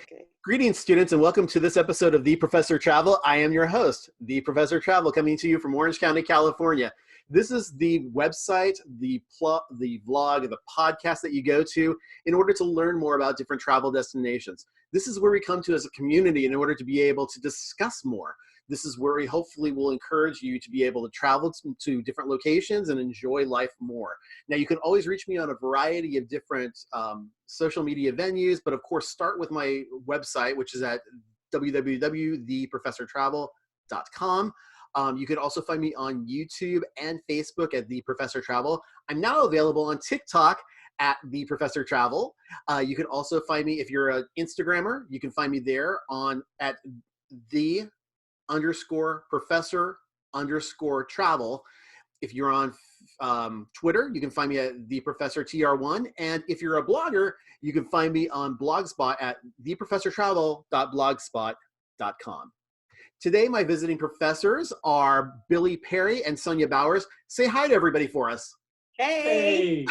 Okay. Greetings, students, and welcome to this episode of The Professor Travel. I am your host, The Professor Travel, coming to you from Orange County, California. This is the website, the vlog, the podcast that you go to in order to learn more about different travel destinations. This is where we come to as a community in order to be able to discuss more. This is where we hopefully will encourage you to be able to travel to different locations and enjoy life more. Now, you can always reach me on a variety of different social media venues, but of course, start with my website, which is at www.theprofessortravel.com. You can also find me on YouTube and Facebook at The Professor Travel. I'm now available on TikTok at The Professor Travel. You can also find me, if you're an Instagrammer, you can find me there at the_professor_travel. If you're on Twitter, you can find me at The Professor TR1. And if you're a blogger, you can find me on Blogspot at theprofessortravel.blogspot.com. Today, my visiting professors are Billy Perry and Sonja Bowers. Say hi to everybody for us. Hey.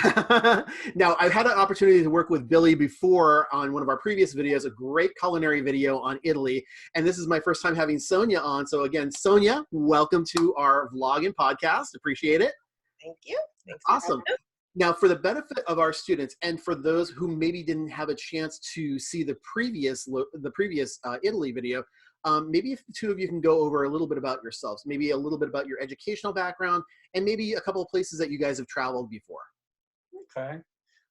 Now, I've had an opportunity to work with Billy before on one of our previous videos, a great culinary video on Italy. And this is my first time having Sonja on. So again, Sonja, welcome to our vlog and podcast. Appreciate it. Thank you. Thanks. Awesome. Now, for the benefit of our students and for those who maybe didn't have a chance to see the previous Italy video, maybe if the two of you can go over a little bit about yourselves, maybe a little bit about your educational background, and maybe a couple of places that you guys have traveled before. Okay.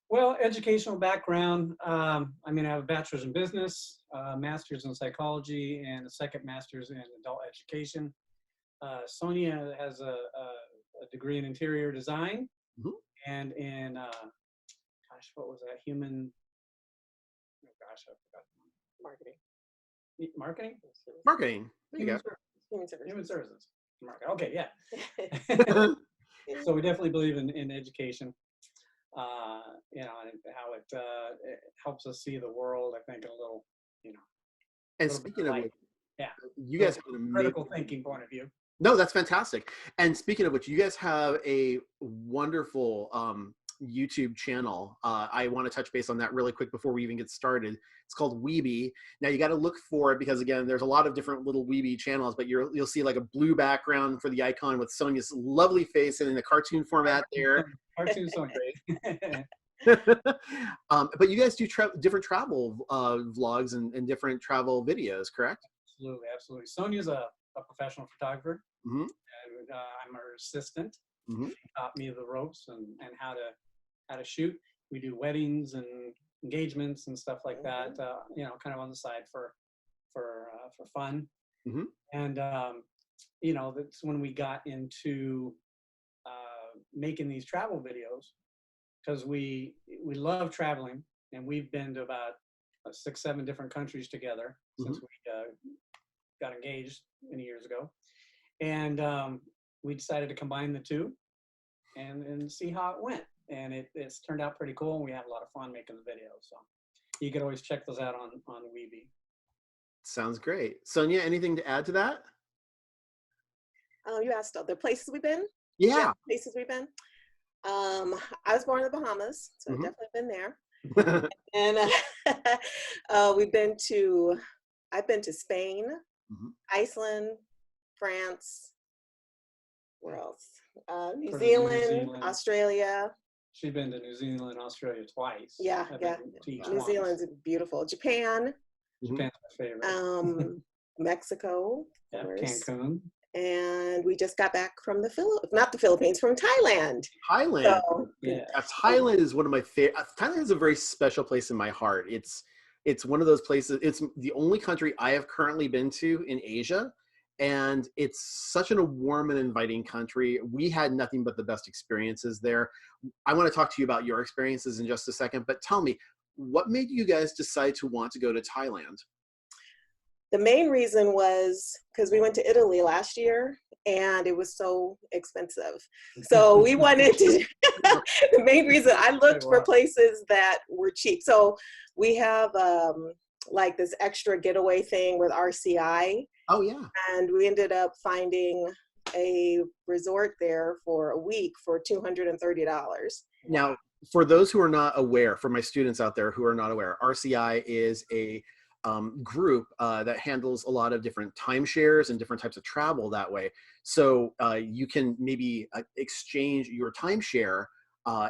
Well, educational background, I have a bachelor's in business, a master's in psychology, and a second master's in adult education. Sonja has a degree in interior design and in, what was that? I forgot. Marketing. There you go. Human services. Okay, yeah. So we definitely believe in education, and how it helps us see the world, I think, in a little, And speaking of which, you guys have an critical thinking point of view. No, that's fantastic. And speaking of which, you guys have a wonderful YouTube channel. I want to touch base on that really quick before we even get started. It's called Weeby. Now you got to look for it because again, there's a lot of different little Weeby channels, but you'll see like a blue background for the icon with Sonja's lovely face and in the cartoon format there. Cartoons are great. But you guys do different travel vlogs and different travel videos, correct? Absolutely. Sonja's a professional photographer, and I'm her assistant. She taught me the ropes and how to shoot. We do weddings and engagements and stuff like that, kind of on the side for fun. And that's when we got into making these travel videos, because we love traveling, and we've been to about 6-7 different countries together since we got engaged many years ago, and we decided to combine the two and see how it went. And it's turned out pretty cool, and we have a lot of fun making the videos. So you can always check those out on Weeby. Sounds great. Sonja, anything to add to that? You asked other places we've been? Yeah. Places we've been. I was born in the Bahamas, so I've definitely been there. And I've been to Spain, Iceland, France, where else? New Zealand, Australia. She's been to New Zealand, Australia twice. Yeah. New Zealand's beautiful. Japan. Japan's my favorite. Mexico. Yeah, Cancun. And we just got back from not the Philippines, from Thailand. Thailand. So, Thailand is one of my favorite. Thailand is a very special place in my heart. It's one of those places. It's the only country I have currently been to in Asia. And it's such a warm and inviting country. We had nothing but the best experiences there. I want to talk to you about your experiences in just a second, but tell me, what made you guys decide to want to go to Thailand? The main reason was because we went to Italy last year and it was so expensive. So we wanted to, the main reason I looked for places that were cheap. So we have like this extra getaway thing with RCI. Oh yeah. And we ended up finding a resort there for a week for $230. Now, for those who are not aware, for my students out there who are not aware, RCI is a group that handles a lot of different timeshares and different types of travel that way. So you can maybe exchange your timeshare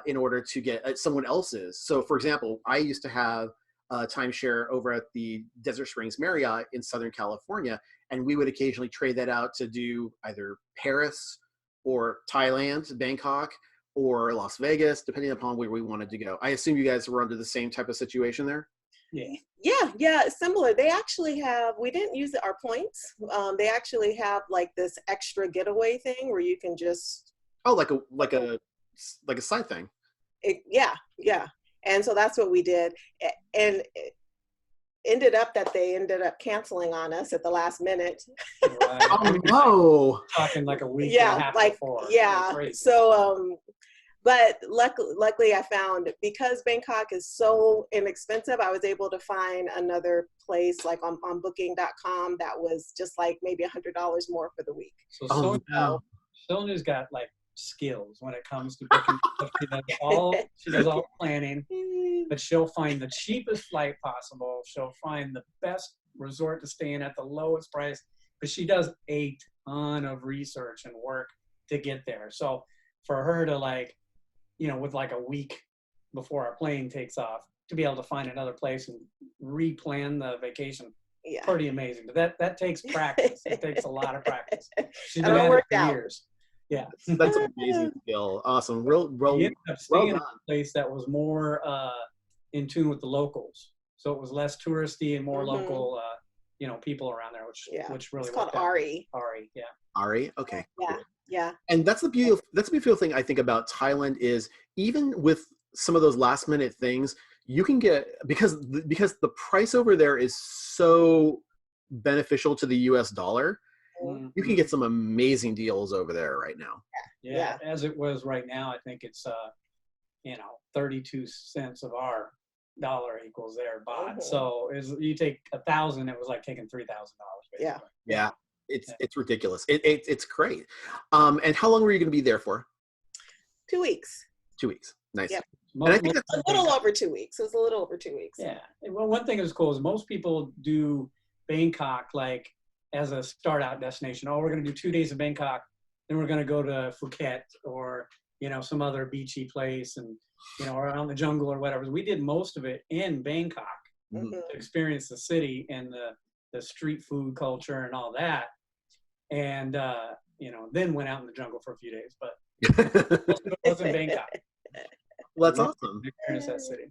in order to get someone else's. So for example, I used to have a timeshare over at the Desert Springs Marriott in Southern California, and we would occasionally trade that out to do either Paris or Thailand, Bangkok, or Las Vegas, depending upon where we wanted to go. I assume you guys were under the same type of situation there? Yeah, similar. They actually have, we didn't use our points. They actually have like this extra getaway thing where you can just like a side thing. Yeah. And so that's what we did. And it ended up that they ended up canceling on us at the last minute. Right. Oh no. Talking like a week and a half before. So but luckily I found, because Bangkok is so inexpensive, I was able to find another place like on booking.com that was just like maybe $100 more for the week. So Sonja's got like skills when it comes to booking. She does all planning, but she'll find the cheapest flight possible. She'll find the best resort to stay in at the lowest price, because she does a ton of research and work to get there. So for her to with like a week before our plane takes off, to be able to find another place and replan the vacation, pretty amazing. But that takes practice. It takes a lot of practice. She's been at it for years. Yeah, that's an amazing skill. Awesome. We ended up staying in a place that was more in tune with the locals, so it was less touristy and more local, people around there, which really. It's called Ari. Yeah. Ari. Okay. Yeah. And that's the beautiful thing I think about Thailand is, even with some of those last minute things, you can get, because the price over there is so beneficial to the US dollar. You can get some amazing deals over there right now. Yeah. As it was right now, I think it's 32 cents of our dollar equals their baht. So you take 1,000, it was like taking $3,000. Yeah. It's ridiculous. It's great. And how long were you going to be there for? 2 weeks. 2 weeks. Nice. Yep. And I think that's a little over 2 weeks. It was a little over 2 weeks. Yeah. Well, one thing that's cool is most people do Bangkok like as a start out destination. Oh, we're going to do 2 days of Bangkok, then we're going to go to Phuket or some other beachy place, and or out in the jungle or whatever. We did most of it in Bangkok to experience the city and the street food culture and all that, and then went out in the jungle for a few days. But most of it was in Bangkok. Well, that's awesome. Experience that city.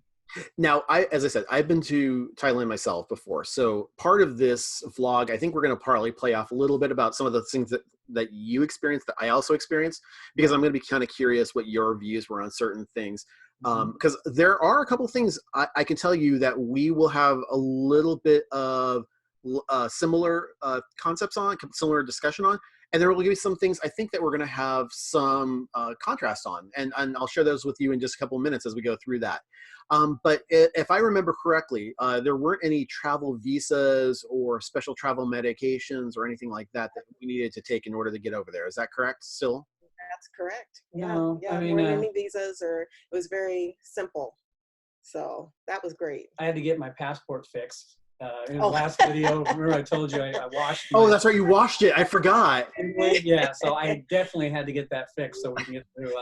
Now, as I said, I've been to Thailand myself before. So part of this vlog, I think we're going to partly play off a little bit about some of the things that you experienced that I also experienced, because I'm going to be kind of curious what your views were on certain things. Because there are a couple of things I can tell you that we will have a little bit of similar concepts on, similar discussion on. And there will be some things I think that we're going to have some contrast on. And I'll share those with you in just a couple of minutes as we go through that. But if I remember correctly, there weren't any travel visas or special travel medications or anything like that we needed to take in order to get over there. Is that correct still? That's correct. No, I mean, weren't any visas, or it was very simple. So that was great. I had to get my passport fixed. In the last video, remember I told you I washed. Oh, that's right, you washed it. I forgot. Yeah, so I definitely had to get that fixed so we can get through,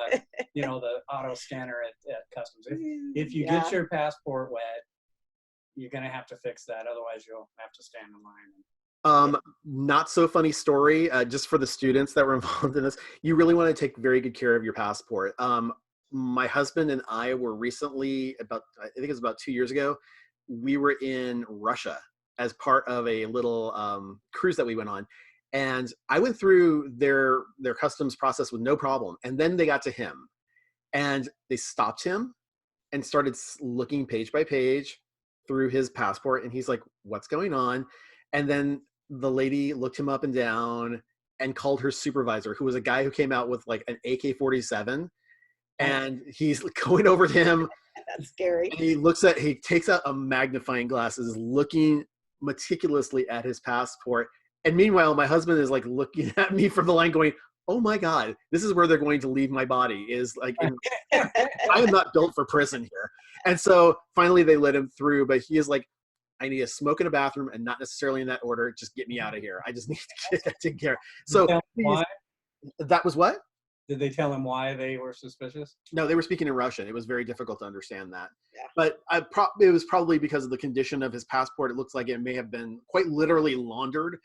the auto scanner at customs. If you get your passport wet, you're gonna have to fix that. Otherwise, you'll have to stand in line. Not so funny story. Just for the students that were involved in this, you really want to take very good care of your passport. My husband and I were recently I think it was about 2 years ago. We were in Russia as part of a little cruise that we went on. And I went through their customs process with no problem. And then they got to him. And they stopped him and started looking page by page through his passport. And he's like, what's going on? And then the lady looked him up and down and called her supervisor, who was a guy who came out with like an AK-47. And he's going over to him. That's scary. And he takes out a magnifying glass, is looking meticulously at his passport. And meanwhile, my husband is like looking at me from the line going, oh my God, this is where they're going to leave my body, is like, I am not built for prison here. And so finally they let him through, but he is like, I need a smoke in a bathroom, and not necessarily in that order. Just get me out of here. I just need to get that taken care of. So why? That was what? Did they tell him why they were suspicious? No, they were speaking in Russian. It was very difficult to understand that. Yeah. But it was probably because of the condition of his passport. It looks like it may have been quite literally laundered.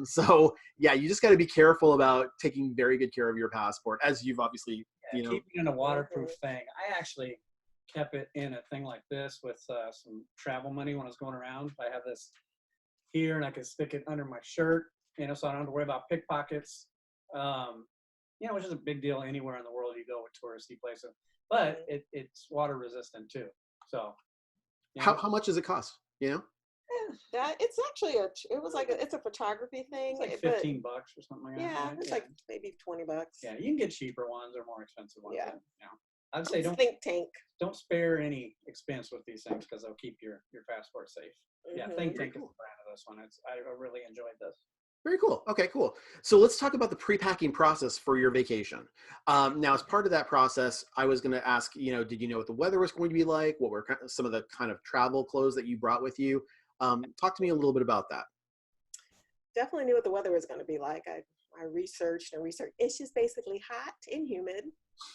So yeah, you just got to be careful about taking very good care of your passport, as you've obviously, keep it in a waterproof thing. I actually kept it in a thing like this with some travel money when I was going around. I have this here, and I could stick it under my shirt, so I don't have to worry about pickpockets. Which is a big deal anywhere in the world you go with touristy places. But it's water resistant too. So, how much does it cost? That it's actually it's a photography thing. It's like $15 or something like that. Yeah, it's like maybe $20. Yeah, you can get cheaper ones or more expensive ones. Yeah. I'd say think tank. Don't spare any expense with these things because they'll keep your passport safe. Yeah, think tank is the brand of this one. I really enjoyed this. Very cool. Okay, cool. So let's talk about the pre-packing process for your vacation. Now, as part of that process, I was going to ask, did you know what the weather was going to be like? What were some of the kind of travel clothes that you brought with you? Talk to me a little bit about that. Definitely knew what the weather was going to be like. I researched. It's just basically hot and humid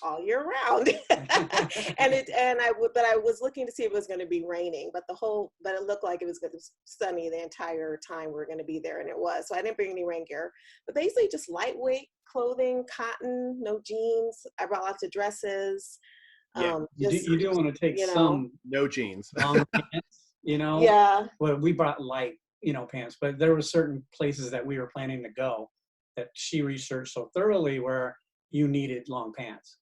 all year round. But I was looking to see if it was going to be raining, but it looked like it was going to be sunny the entire time we were going to be there, and it was. So I didn't bring any rain gear, but basically just lightweight clothing, cotton, no jeans. I brought lots of dresses. Yeah. You do want to take some no jeans. Long pants, Yeah. Well, we brought light, pants, but there were certain places that we were planning to go that she researched so thoroughly where you needed long pants.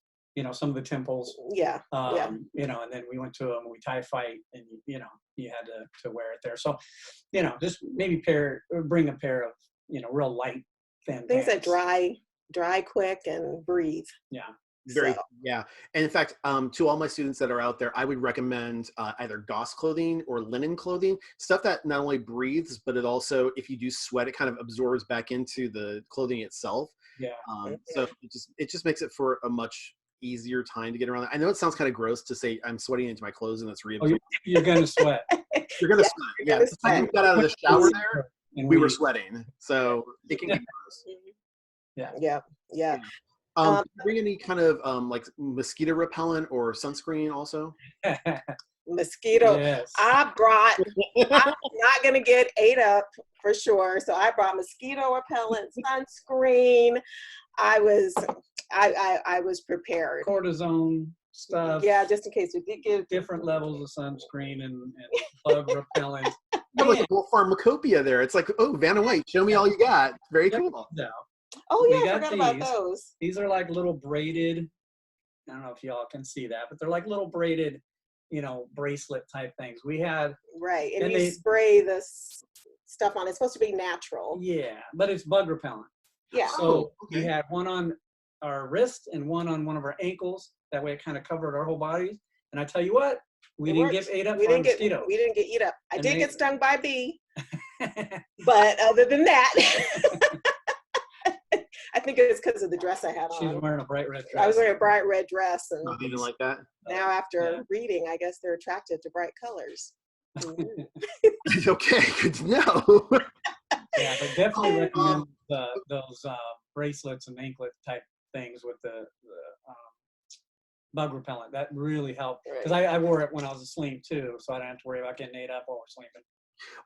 Some of the temples. Yeah. And then we went to a Muay Thai fight, and you had to wear it there. So, just maybe bring a pair of real light thin things pants. that dry quick and breathe. Yeah. Yeah. And in fact, to all my students that are out there, I would recommend either gauze clothing or linen clothing, stuff that not only breathes, but it also, if you do sweat, it kind of absorbs back into the clothing itself. Yeah. So it just makes it for a much easier time to get around. I know it sounds kind of gross to say I'm sweating into my clothes and it's reabsorbed. You're going to sweat. You're going to sweat. Yeah. It's like we got out of the shower there and we were sweating. So it can get gross. Yeah. Did you bring any kind of like mosquito repellent or sunscreen also? Mosquito. Yes. I'm not going to get ate up for sure. So I brought mosquito repellent, sunscreen. I was prepared. Cortisone stuff. Yeah, just in case we did get different levels of sunscreen and bug repellent. You have like a whole pharmacopoeia there. It's like, oh, Vanna White, show me all you got. Very cool. No. Oh yeah, I forgot about those. These are like little braided, I don't know if y'all can see that, but they're like little braided, bracelet type things. We had and you spray this stuff on. It's supposed to be natural. Yeah, but it's bug repellent. Yeah. So we had one on our wrist and one on one of our ankles. That way it kind of covered our whole bodies. And I tell you what, we didn't get ate up by mosquitoes. We didn't get eat up. I did get stung by a bee. But other than that, I think it's because of the dress I had on. She was wearing a bright red dress. I was wearing a bright red dress. And you didn't like that? Now after reading, I guess they're attracted to bright colors. Okay, good to know. Yeah, but definitely recommend those bracelets and anklet type things with the bug repellent. That really helped. Because I wore it when I was asleep too, so I didn't have to worry about getting ate up while we're sleeping.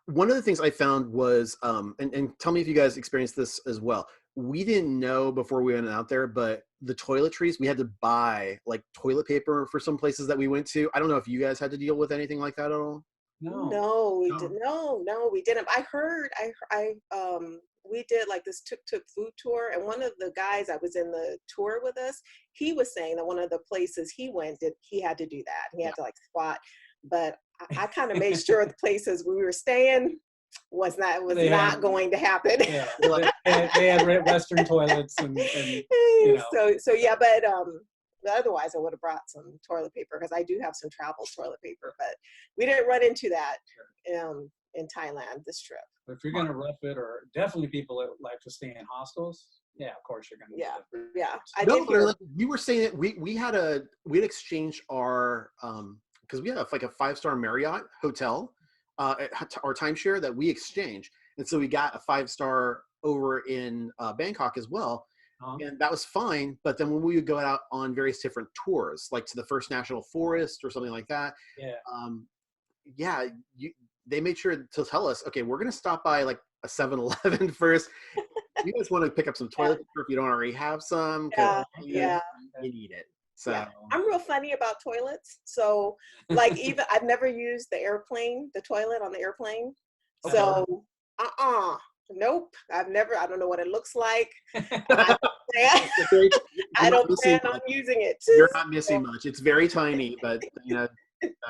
One of the things I found was, and tell me if you guys experienced this as well. We didn't know before we went out there, but the toiletries, we had to buy like toilet paper for some places that we went to. I don't know if you guys had to deal with anything like that at all. No, we didn't. No, we didn't. We did like this tuk-tuk food tour, and one of the guys that was in the tour with us, he was saying that one of the places he went, he had to do that. He had to like squat, but I kind of made sure the places we were staying was not going to happen. Yeah, they had Western toilets and So yeah, but otherwise I would have brought some toilet paper because I do have some travel toilet paper, but we didn't run into that in Thailand this trip. But if you're gonna rough it, or definitely people that like to stay in hostels, yeah, of course you're gonna. Yeah. I did hear. Like, you were saying that we had exchanged our because we had like a 5-star Marriott hotel. our timeshare that we exchange. And so we got a 5-star over in Bangkok as well. And that was fine. But then when we would go out on various different tours, like to the First National Forest or something like that, they made sure to tell us, okay, we're going to stop by like a 7-Eleven first. You guys want to pick up some toilet paper if you don't already have some? You need it. So I'm real funny about toilets. So like even I've never used the toilet on the airplane. So nope. I don't know what it looks like. I don't plan on using it. You're not missing much. It's very tiny, but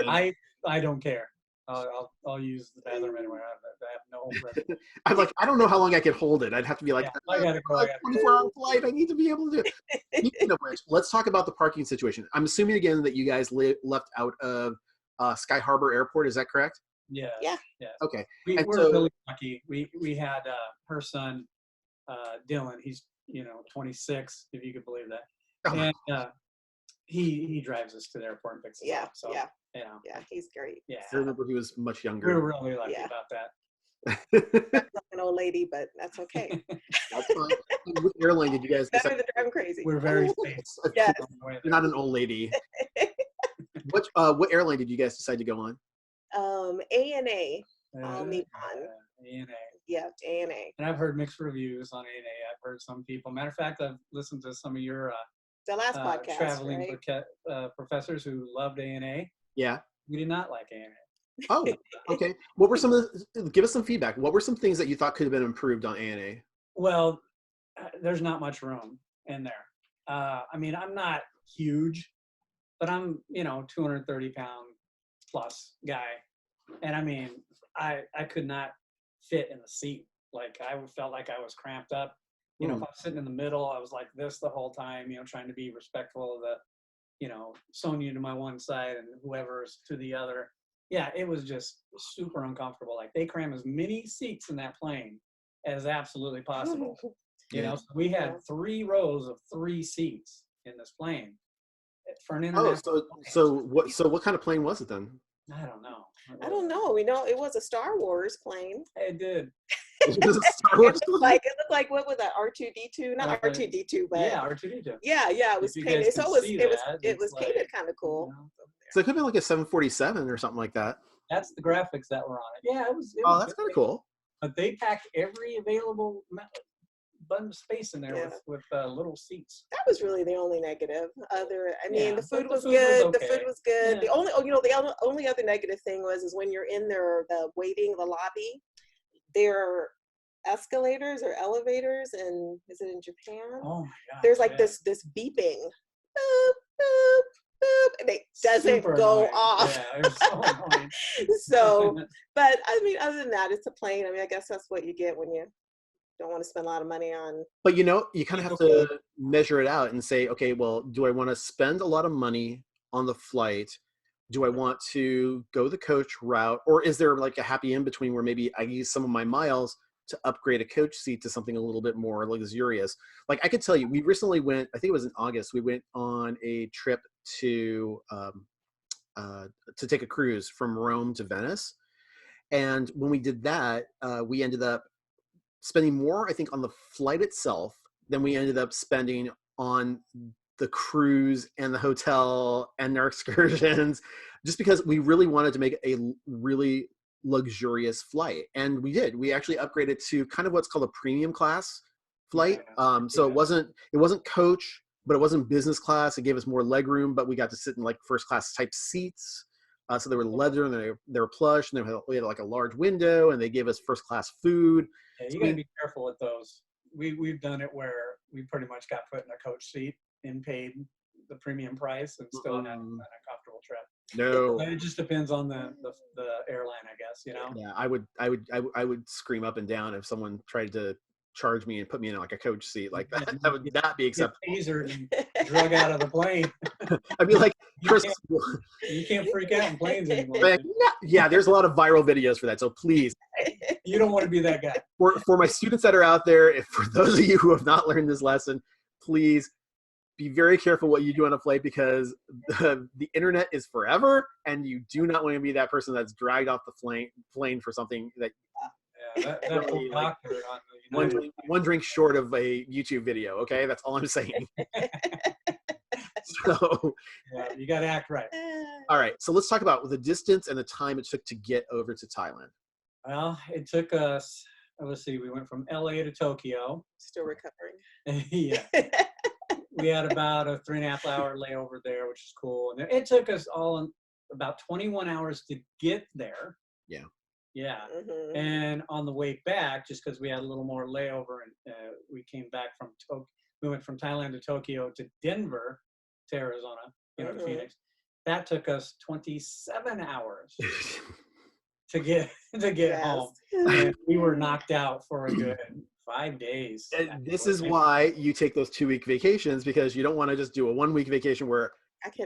I don't care. I'll use the bathroom anywhere. I have no record. I'm like, I don't know how long I could hold it. I'd have to be like, I gotta go. 24-hour flight. I need to be able to do it. Speaking of which, let's talk about the parking situation. I'm assuming again that you guys left out of Sky Harbor Airport. Is that correct? Yeah. Okay. We're really lucky. We had her son, Dylan. He's 26, if you could believe that. And he drives us to the airport and picks us up. So he's great. Yeah. I remember he was much younger. We're really lucky about that. That's like an old lady, but that's okay. That's fine. What airline did you guys decide? Better than driving crazy. We're very safe. Yes. You're not an old lady. What airline did you guys decide to go on? ANA. All Nippon. ANA. Yeah, ANA. And I've heard mixed reviews on ANA. I've heard some people. Matter of fact, I've listened to some of your the last podcast, traveling professors who loved ANA. Yeah. We did not like ANA. Oh, okay. What were give us some feedback. What were some things that you thought could have been improved on ANA? Well, there's not much room in there. I mean, I'm not huge, but I'm, 230 pound plus guy. And I mean, I could not fit in the seat. Like I felt like I was cramped up. If I was sitting in the middle, I was like this the whole time, trying to be respectful of the, Sonja to my one side and whoever's to the other. Yeah, it was just super uncomfortable. Like they cram as many seats in that plane as absolutely possible. So we had 3 rows of 3 seats in this plane for an international. So what kind of plane was it then? I don't know. It was a Star Wars plane. It did. It was a Star Wars plane? It looked like what was that? R2D2? Not R2D2, but R2D2. Yeah, it was painted. So it was painted kind of cool. So it could be like a 747 or something like that. That's the graphics that were on it. Yeah, it was. That's kind of cool. But they packed every available button of space in there with little seats. That was really the only negative. The food was good. Okay. The food was good. Yeah. The only other negative thing is when you're in there, the lobby, there are escalators or elevators, and is it in Japan? Oh my God. There's like this beeping. Boop, boop, boop, and it doesn't go off. Yeah, it was so annoying. So, but I mean, other than that, it's a plane. I mean, I guess that's what you get when you don't want to spend a lot of money on. But you kind of have to measure it out and say, okay, well, do I want to spend a lot of money on the flight? Do I want to go the coach route? Or is there like a happy in between where maybe I use some of my miles to upgrade a coach seat to something a little bit more luxurious? Like I could tell you, we recently went, I think it was in August, we went on a trip to take a cruise from Rome to Venice. And when we did that, we ended up spending more, I think, on the flight itself than we ended up spending on the cruise and the hotel and our excursions, just because we really wanted to make a really luxurious flight. And we did. We actually upgraded to kind of what's called a premium class flight. So it wasn't coach, but it wasn't business class. It gave us more leg room, but we got to sit in like first class type seats. So they were leather and they were plush, and we had like a large window, and they gave us first class food. Yeah, you got to be careful with those. We've done it where we pretty much got put in a coach seat and paid the premium price and still had a comfortable trip. No, it just depends on the airline, I guess. Yeah, I would scream up and down if someone tried to charge me and put me in like a coach seat like that. That would not be acceptable. Tasered and drug out of the plane. I'd be like, Chris, you can't freak out in planes anymore. Yeah, there's a lot of viral videos for that. So please, you don't want to be that guy. For my students that are out there, for those of you who have not learned this lesson, please be very careful what you do on a flight because the internet is forever, and you do not want to be that person that's dragged off the plane for something that that really, like, doctor on the United one drink short of a YouTube video. Okay, that's all I'm saying. So yeah, you got to act right. all right, so let's talk about the distance and the time it took to get over to Thailand. Well, it took us, let's see, we went from LA to Tokyo. Still recovering. Yeah. We had about a 3.5 hour layover there, which is cool. And it took us all in about 21 hours to get there. Yeah. Yeah. Mm-hmm. And on the way back, just because we had a little more layover, and we came back from we went from Thailand to Tokyo to Denver to Arizona, to Phoenix. That took us 27 hours to get home. And we were knocked out for a good 5 days. And this is why you take those 2-week vacations, because you don't want to just do a 1-week vacation where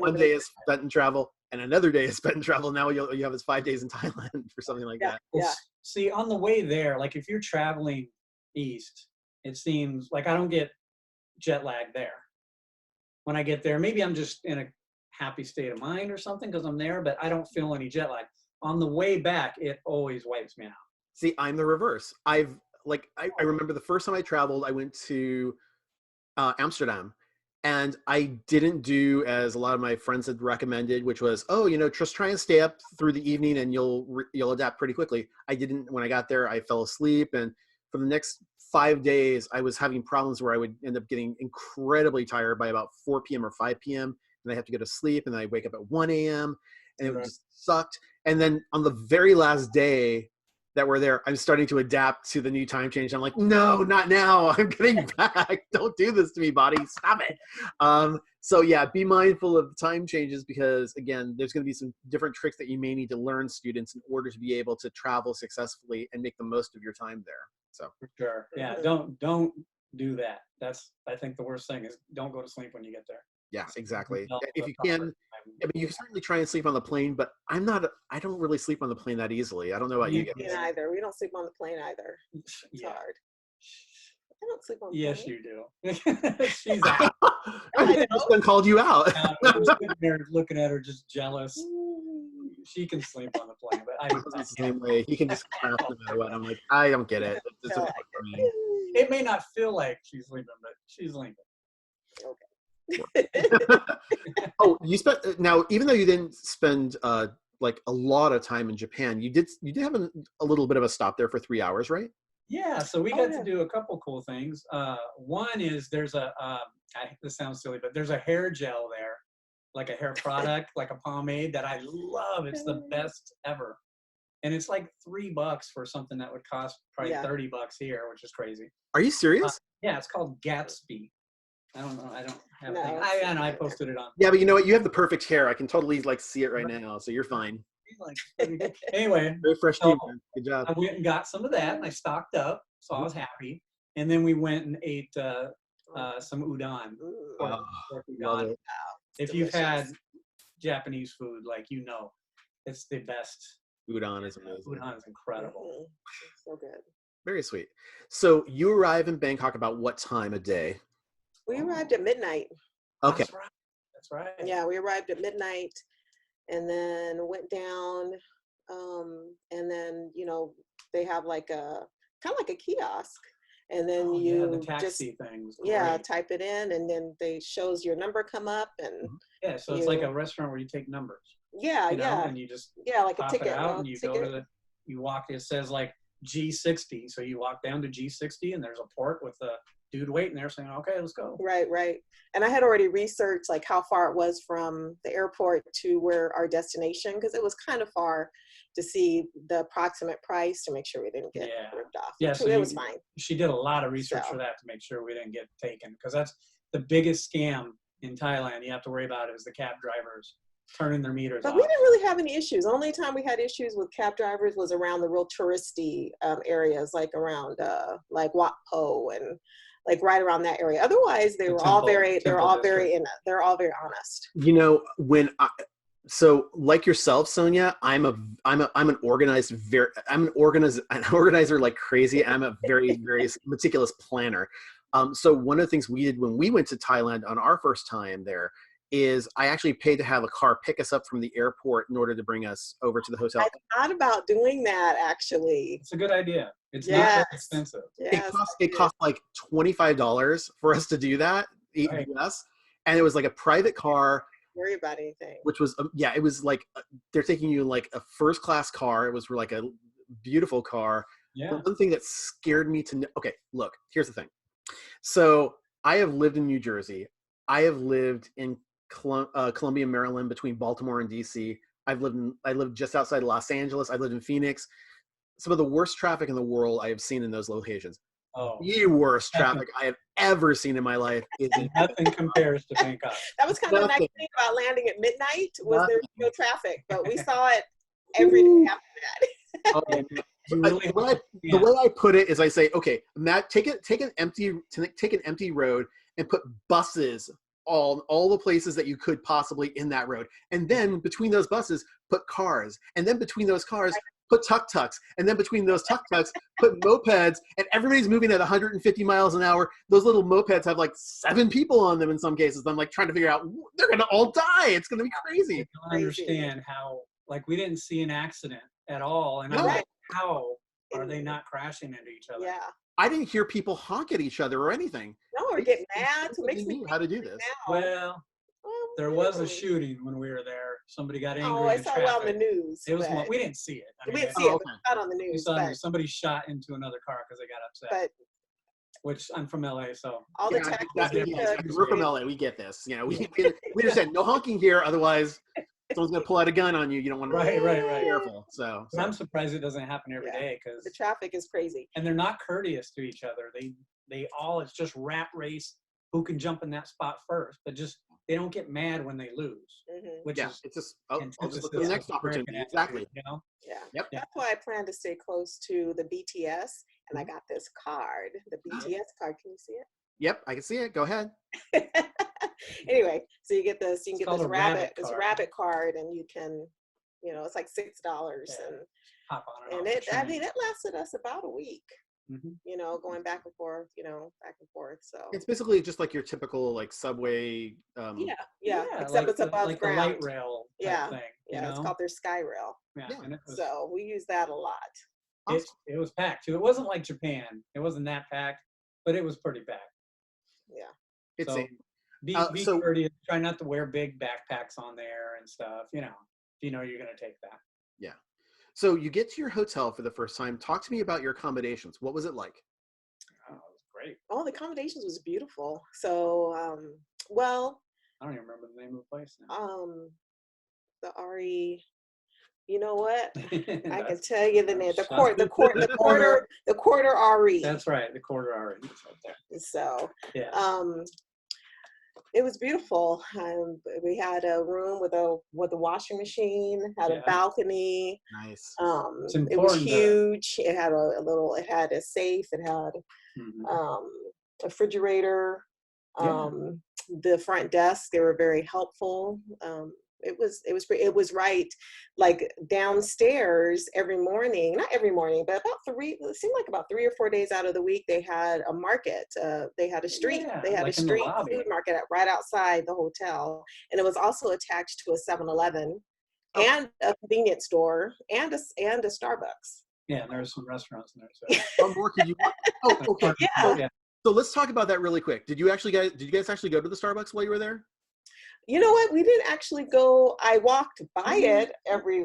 one day is spent in travel and another day is spent in travel. Now you have this 5 days in Thailand for something like that. Yeah. See, on the way there, like if you're traveling east, it seems like I don't get jet lag there. When I get there, maybe I'm just in a happy state of mind or something because I'm there, but I don't feel any jet lag. On the way back, it always wipes me out. See, I'm the reverse. I remember the first time I traveled, I went to Amsterdam, and I didn't do as a lot of my friends had recommended, which was, just try and stay up through the evening and you'll adapt pretty quickly. I didn't. When I got there, I fell asleep, and for the next 5 days, I was having problems where I would end up getting incredibly tired by about 4 p.m. or 5 p.m. and I have to go to sleep, and then I wake up at 1 a.m. and it just sucked. And then on the very last day that we're there, I'm starting to adapt to the new time change. I'm like, no, not now. I'm getting back. Don't do this to me, body. Stop it. So yeah, be mindful of the time changes because, again, there's going to be some different tricks that you may need to learn, students, in order to be able to travel successfully and make the most of your time there. So for sure. Yeah, don't do that. That's, I think, the worst thing is don't go to sleep when you get there. Yeah, exactly. If you can, you can certainly try and sleep on the plane, but I don't really sleep on the plane that easily. I don't know about you guys. Me either. We don't sleep on the plane either. It's hard. I don't sleep on the plane. Yes, you do. She's out. I just called you out. I'm sitting there looking at her just jealous. She can sleep on the plane, but I don't. The same way. He can just crash no matter what. I'm like, I don't get it. It's for me. It may not feel like she's sleeping, but she's sleeping. Okay. Oh, now, even though you didn't spend like a lot of time in Japan, you did have a little bit of a stop there for 3 hours, right? Yeah, so we got to do a couple cool things. One is there's this sounds silly, but there's a hair gel there, like a hair product, like a pomade that I love. It's the best ever. And it's like $3 for something that would cost probably $30 here, which is crazy. Are you serious? Yeah, it's called Gatsby. I don't know. I don't have it. I posted it on. Yeah, but you know what? You have the perfect hair. I can totally see it right now, so you're fine. Anyway, very fresh team. Good job. I went and got some of that, and I stocked up, so I was happy. And then we went and ate some udon. Pork udon. Wow. If you've had Japanese food, it's the best. Udon is amazing. Udon is incredible. So good. Very sweet. So you arrive in Bangkok about what time of day? We arrived at midnight. Okay. That's right. Yeah, we arrived at midnight and then went down. And then, they have kind of like a kiosk. And then the taxi things. Type it in, and then they shows your number come up, and so it's like a restaurant where you take numbers. And you just like a ticket. It out and you go to you walk. It says like G60, so you walk down to G60, and there's a port with a dude waiting there saying, "Okay, let's go." Right. And I had already researched how far it was from the airport to where our destination, because it was kind of far to see the approximate price to make sure we didn't get ripped off. Yeah, so it was fine. She did a lot of research for that to make sure we didn't get taken, because that's the biggest scam in Thailand you have to worry about is the cab drivers turning their meters off. But we didn't really have any issues. The only time we had issues with cab drivers was around the real touristy areas, like around like Wat Po and right around that area. Otherwise, they're all very honest. So like yourself, Sonja, I'm an organizer like crazy. I'm a very, very meticulous planner. So one of the things we did when we went to Thailand on our first time there is I actually paid to have a car pick us up from the airport in order to bring us over to the hotel. I thought about doing that, actually. It's a good idea. It's not Yes. that expensive. Yes, It cost like $25 for us to do that. Right. Yes. And it was like a private car. Worry about anything. Which was, it was like, they're taking you in like a first class car. It was like a beautiful car. Yeah. The one thing that scared me okay, look, here's the thing. So I have lived in New Jersey. I have lived in Columbia, Maryland, between Baltimore and DC. I lived just outside Los Angeles. I lived in Phoenix. Some of the worst traffic in the world I have seen in those locations. Oh, The worst traffic I have ever seen in my life is in nothing compares to Bangkok. That was kind of the nice thing about landing at midnight was there's no traffic, but we saw it every day after that. Okay. The way I put it is I say, okay, Matt, take an empty road and put buses all the places that you could possibly in that road, and then between those buses put cars, and then between those cars put tuk-tuks, and then between those tuk-tuks put mopeds, and everybody's moving at 150 miles an hour. Those little mopeds have like 7 people on them in some cases. I'm like trying to figure out, they're gonna all die. It's gonna be crazy. I don't understand how, like, we didn't see an accident at all, and No. I'm like, how are they not crashing into each other? Yeah. I didn't hear people honk at each other or anything. No, we're getting mad. So They makes me knew how to do this. now. Well, there was a shooting when we were there. Somebody got angry. Oh, I in saw it on the traffic. news. It was but one. We didn't see it. I we mean, didn't see it, okay. but it's not on the we news. saw But, somebody shot into another car because they got upset. but Which I'm from LA, so all the taxis we took. We're from LA. We get this. You know, we understand. No honking here. Otherwise, someone's gonna pull out a gun on you. You don't want to Right. be careful. So But I'm surprised it doesn't happen every Yeah. day because The traffic is crazy. and they're not courteous to each other. They all, it's just rat race who can jump in that spot first, but just they don't get mad when they lose, which is it's just I'll just antithesis look for the next of American opportunity. attitude, Exactly. you know? Yeah. Yep. That's why I plan to stay close to the BTS, and I got this card, the BTS card. Can you see Yep, I can see it. Go ahead. it? Anyway, so you get this. You can It's get called this a rabbit this card. rabbit card, and you can, it's like $6, Yeah. Hop on and off the train. it lasted us about a week. Mhm. Going back and forth, back and forth. So It's basically just like your typical like subway. yeah. Except like it's above like ground. the light rail type Yeah, thing. Yeah, you it's know? called their Sky Rail. Yeah, Yeah. and it was, So we use that a lot. it was packed too. It wasn't like Japan. It wasn't that packed, but it was pretty packed. Yeah. It's So be so- courteous. Try not to wear big backpacks on there and stuff. If you know you're gonna take that. yeah. So you get to your hotel for the first time. Talk to me about your accommodations. What was it like? Oh, it was great. Oh, the accommodations was beautiful. So, well, I don't even remember the name of the place now. the RE, you know what? I can That's- tell you the name. The Shut quarter RE. That's right. The quarter hour. It's right there. So, Yeah. it was beautiful. We had a room with a washing machine, had a Yeah. Nice. balcony. It's It was important to- huge. It had it had a safe. It had Mhm. a refrigerator. The front desk, they were very helpful. It was right, like downstairs every morning, not every morning, but it seemed like about 3 or 4 days out of the week, they had a market. They had a street. Yeah, They had like a in the street lobby. food market right outside the hotel. And it was also attached to a 7-Eleven Oh. and a convenience store and a Starbucks. Yeah, and there's some restaurants in there. So. What more could you want? Oh, okay. Yeah. So let's talk about that really quick. Did you guys actually go to the Starbucks while you were there? You know what? We didn't actually go. I walked by it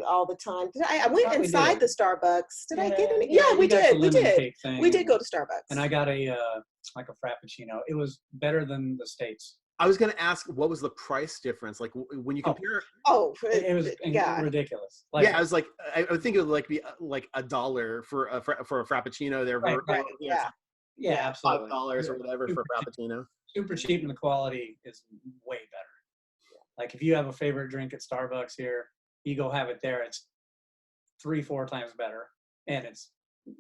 all the time. I went thought we inside did. the Starbucks. Did I get any? Yeah, Yeah, you we got the did. We lemon did. cake thing. We did go to Starbucks. And I got a like a frappuccino. It was better than the States. I was going to ask, what was the price difference? Like when you compare, Oh, It was yeah. ridiculous. I was like, I would think it would like be like $1 for a frappuccino there. Right, right. Yeah. Yeah, absolutely. $5 or whatever for a Super cheap. frappuccino. Super cheap, and the quality is way better. Like if you have a favorite drink at Starbucks here, you go have it there. It's 3-4 times better, and it's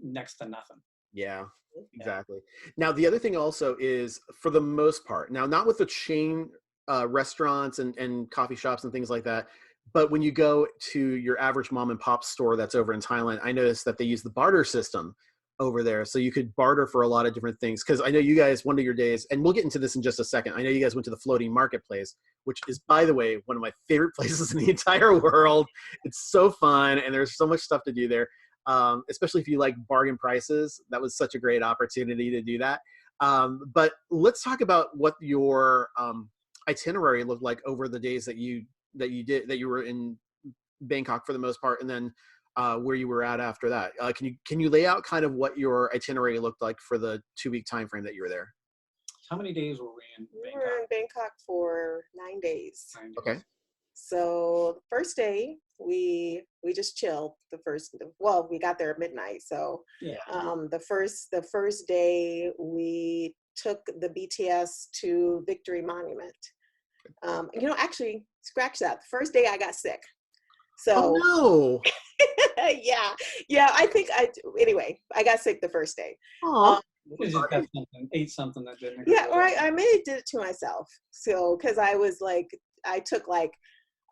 next to nothing. Yeah, exactly. Now, the other thing also is, for the most part, now not with the chain restaurants and coffee shops and things like that, but when you go to your average mom and pop store that's over in Thailand, I noticed that they use the barter system. over there. So you could barter for a lot of different things. Because I know you guys, one of your days, and we'll get into this in just a second. I know you guys went to the floating marketplace, which is, by the way, one of my favorite places in the entire world. It's so fun, and there's so much stuff to do there. Especially if you like bargain prices. That was such a great opportunity to do that. But let's talk about what your itinerary looked like over the days that you were in Bangkok for the most part, and then where you were at after that. Can you lay out kind of what your itinerary looked like for the 2-week time frame that you were there? How many days were we in Bangkok? We were in Bangkok for 9 days. 9 days. Okay. So the first day we just chilled. We got there at midnight. So Yeah. the first day we took the BTS to Victory Monument. Actually, scratch that. The first day I got sick. So oh no. yeah. I got sick the first day. You just got ate something that didn't. Yeah, or I may have did it to myself. So because I was like, I took like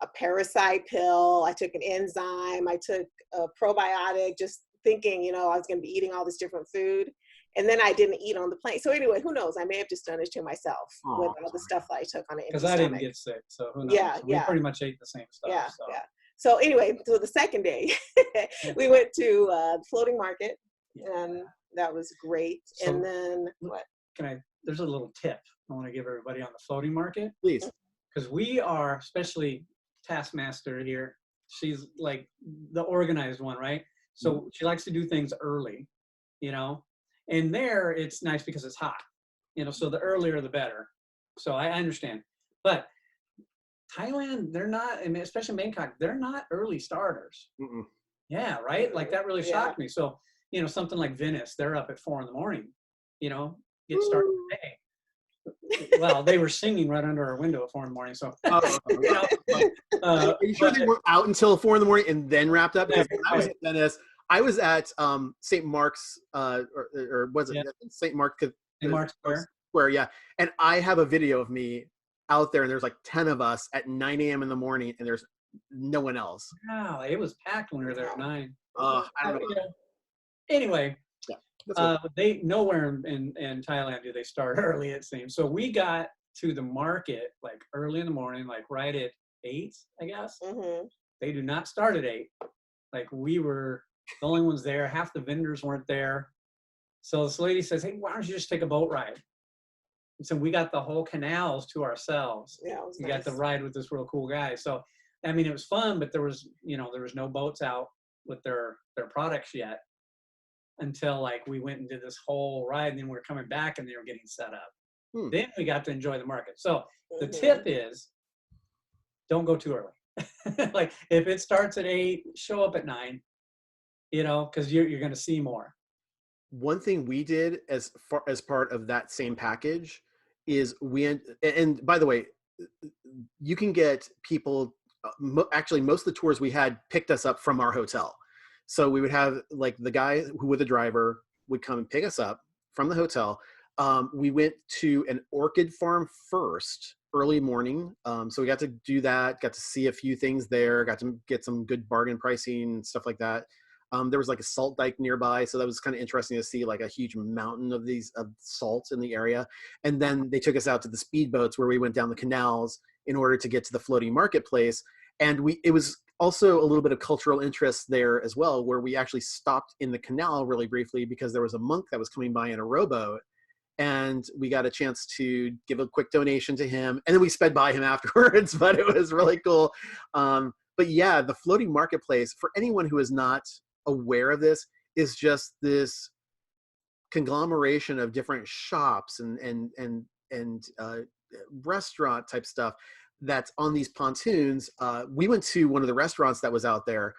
a parasite pill, I took an enzyme, I took a probiotic, just thinking, I was going to be eating all this different food. And then I didn't eat on the plane. So anyway, who knows? I may have just done it to myself with all the stuff that I took on an empty Because I didn't get sick, so who knows? Yeah, we pretty much ate the same stuff. Yeah. So anyway, so the second day, we went to the floating market, and that was great. So, and then what? There's a little tip I want to give everybody on the floating market. Please. Because we are, especially Taskmaster here, she's like the organized one, right? So she likes to do things early, and there it's nice because it's hot, so the earlier the better. So I understand. But Thailand, they're not, and especially Bangkok, they're not early starters. Mm-mm. Yeah, right? Like that really shocked me. So, something like Venice, they're up at 4 a.m, get started today. Well, they were singing right under our window at 4 a.m. So, are you sure they weren't out until 4 a.m. and then wrapped up? Because when I was at Venice, I was at St. Mark's, or was it St. Mark's Square? Yeah, and I have a video of me out there, and there's like 10 of us at 9 a.m. in the morning, and there's no one else. Wow, it was packed when we were there at 9. I don't know. Anyway. Yeah, they nowhere in Thailand do they start early, it seems. So we got to the market like early in the morning, like right at 8, I guess. Mm-hmm. They do not start at 8. Like we were the only ones there. Half the vendors weren't there. So this lady says, "Hey, why don't you just take a boat ride?" And so we got the whole canals to ourselves. Yeah, it was we nice. got to ride with this real cool guy. So I mean, it was fun, but there was no boats out with their products yet. Until like we went and did this whole ride, and then we were coming back and they were getting set up. Then we got to enjoy the market. So the tip is don't go too early. Like if it starts at 8, show up at 9, because you're going to see more. One thing we did as part of that same package is and by the way, you can get people, actually most of the tours we had picked us up from our hotel. So we would have like the guy who with the driver would come and pick us up from the hotel. We went to an orchid farm first, early morning. So we got to do that, got to see a few things there, got to get some good bargain pricing and stuff like that. There was like a salt dike nearby. So that was kind of interesting to see like a huge mountain of salt in the area. And then they took us out to the speedboats where we went down the canals in order to get to the floating marketplace. And it was also a little bit of cultural interest there as well, where we actually stopped in the canal really briefly because there was a monk that was coming by in a rowboat, and we got a chance to give a quick donation to him, and then we sped by him afterwards, but it was really cool. But yeah, the floating marketplace, for anyone who is not aware of this, is just this conglomeration of different shops and restaurant type stuff that's on these pontoons. We went to one of the restaurants that was out there,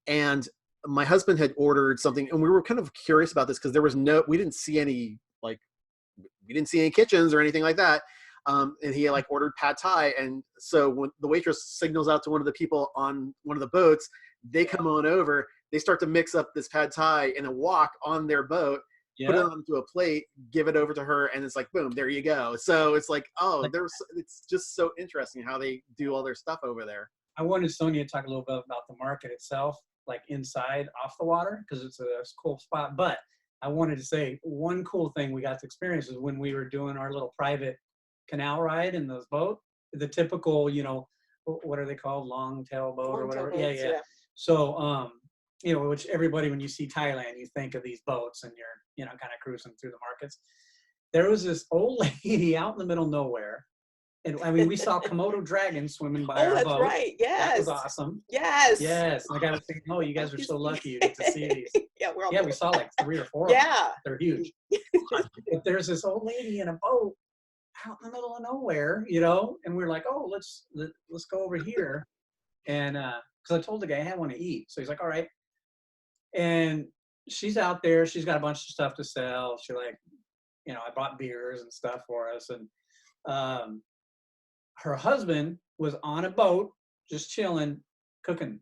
and my husband had ordered something, and we were kind of curious about this because we didn't see any kitchens or anything like that. And he like ordered pad thai, and so when the waitress signals out to one of the people on one of the boats, they come on over, they start to mix up this pad thai in a wok on their boat. Put it onto a plate, give it over to her, and it's like, boom, there you go. So it's like, it's just so interesting how they do all their stuff over there. I wanted Sonja to talk a little bit about the market itself, like inside, off the water, because it's a cool spot. But I wanted to say one cool thing we got to experience is when we were doing our little private canal ride in those boat, the typical, you know, what are they called? Long tail boat or whatever. Yeah. So, you know, which everybody, when you see Thailand, you think of these boats and you're, you know, kind of cruising through the markets. There was this old lady out in the middle of nowhere. And I mean, we saw Komodo dragons swimming by our boat. Oh, that's right. Yes. That was awesome. Yes. Yes. And I got to think, oh, you guys are so lucky you get to see these. Yeah, we saw like 3 or 4 yeah. of them. They're huge. But there's this old lady in a boat out in the middle of nowhere, you know, and we're like, oh, let's go over here. And because I told the guy I want to eat. So he's like, all right. And she's out there. She's got a bunch of stuff to sell. She like, you know, I bought beers and stuff for us. And her husband was on a boat, just chilling, cooking.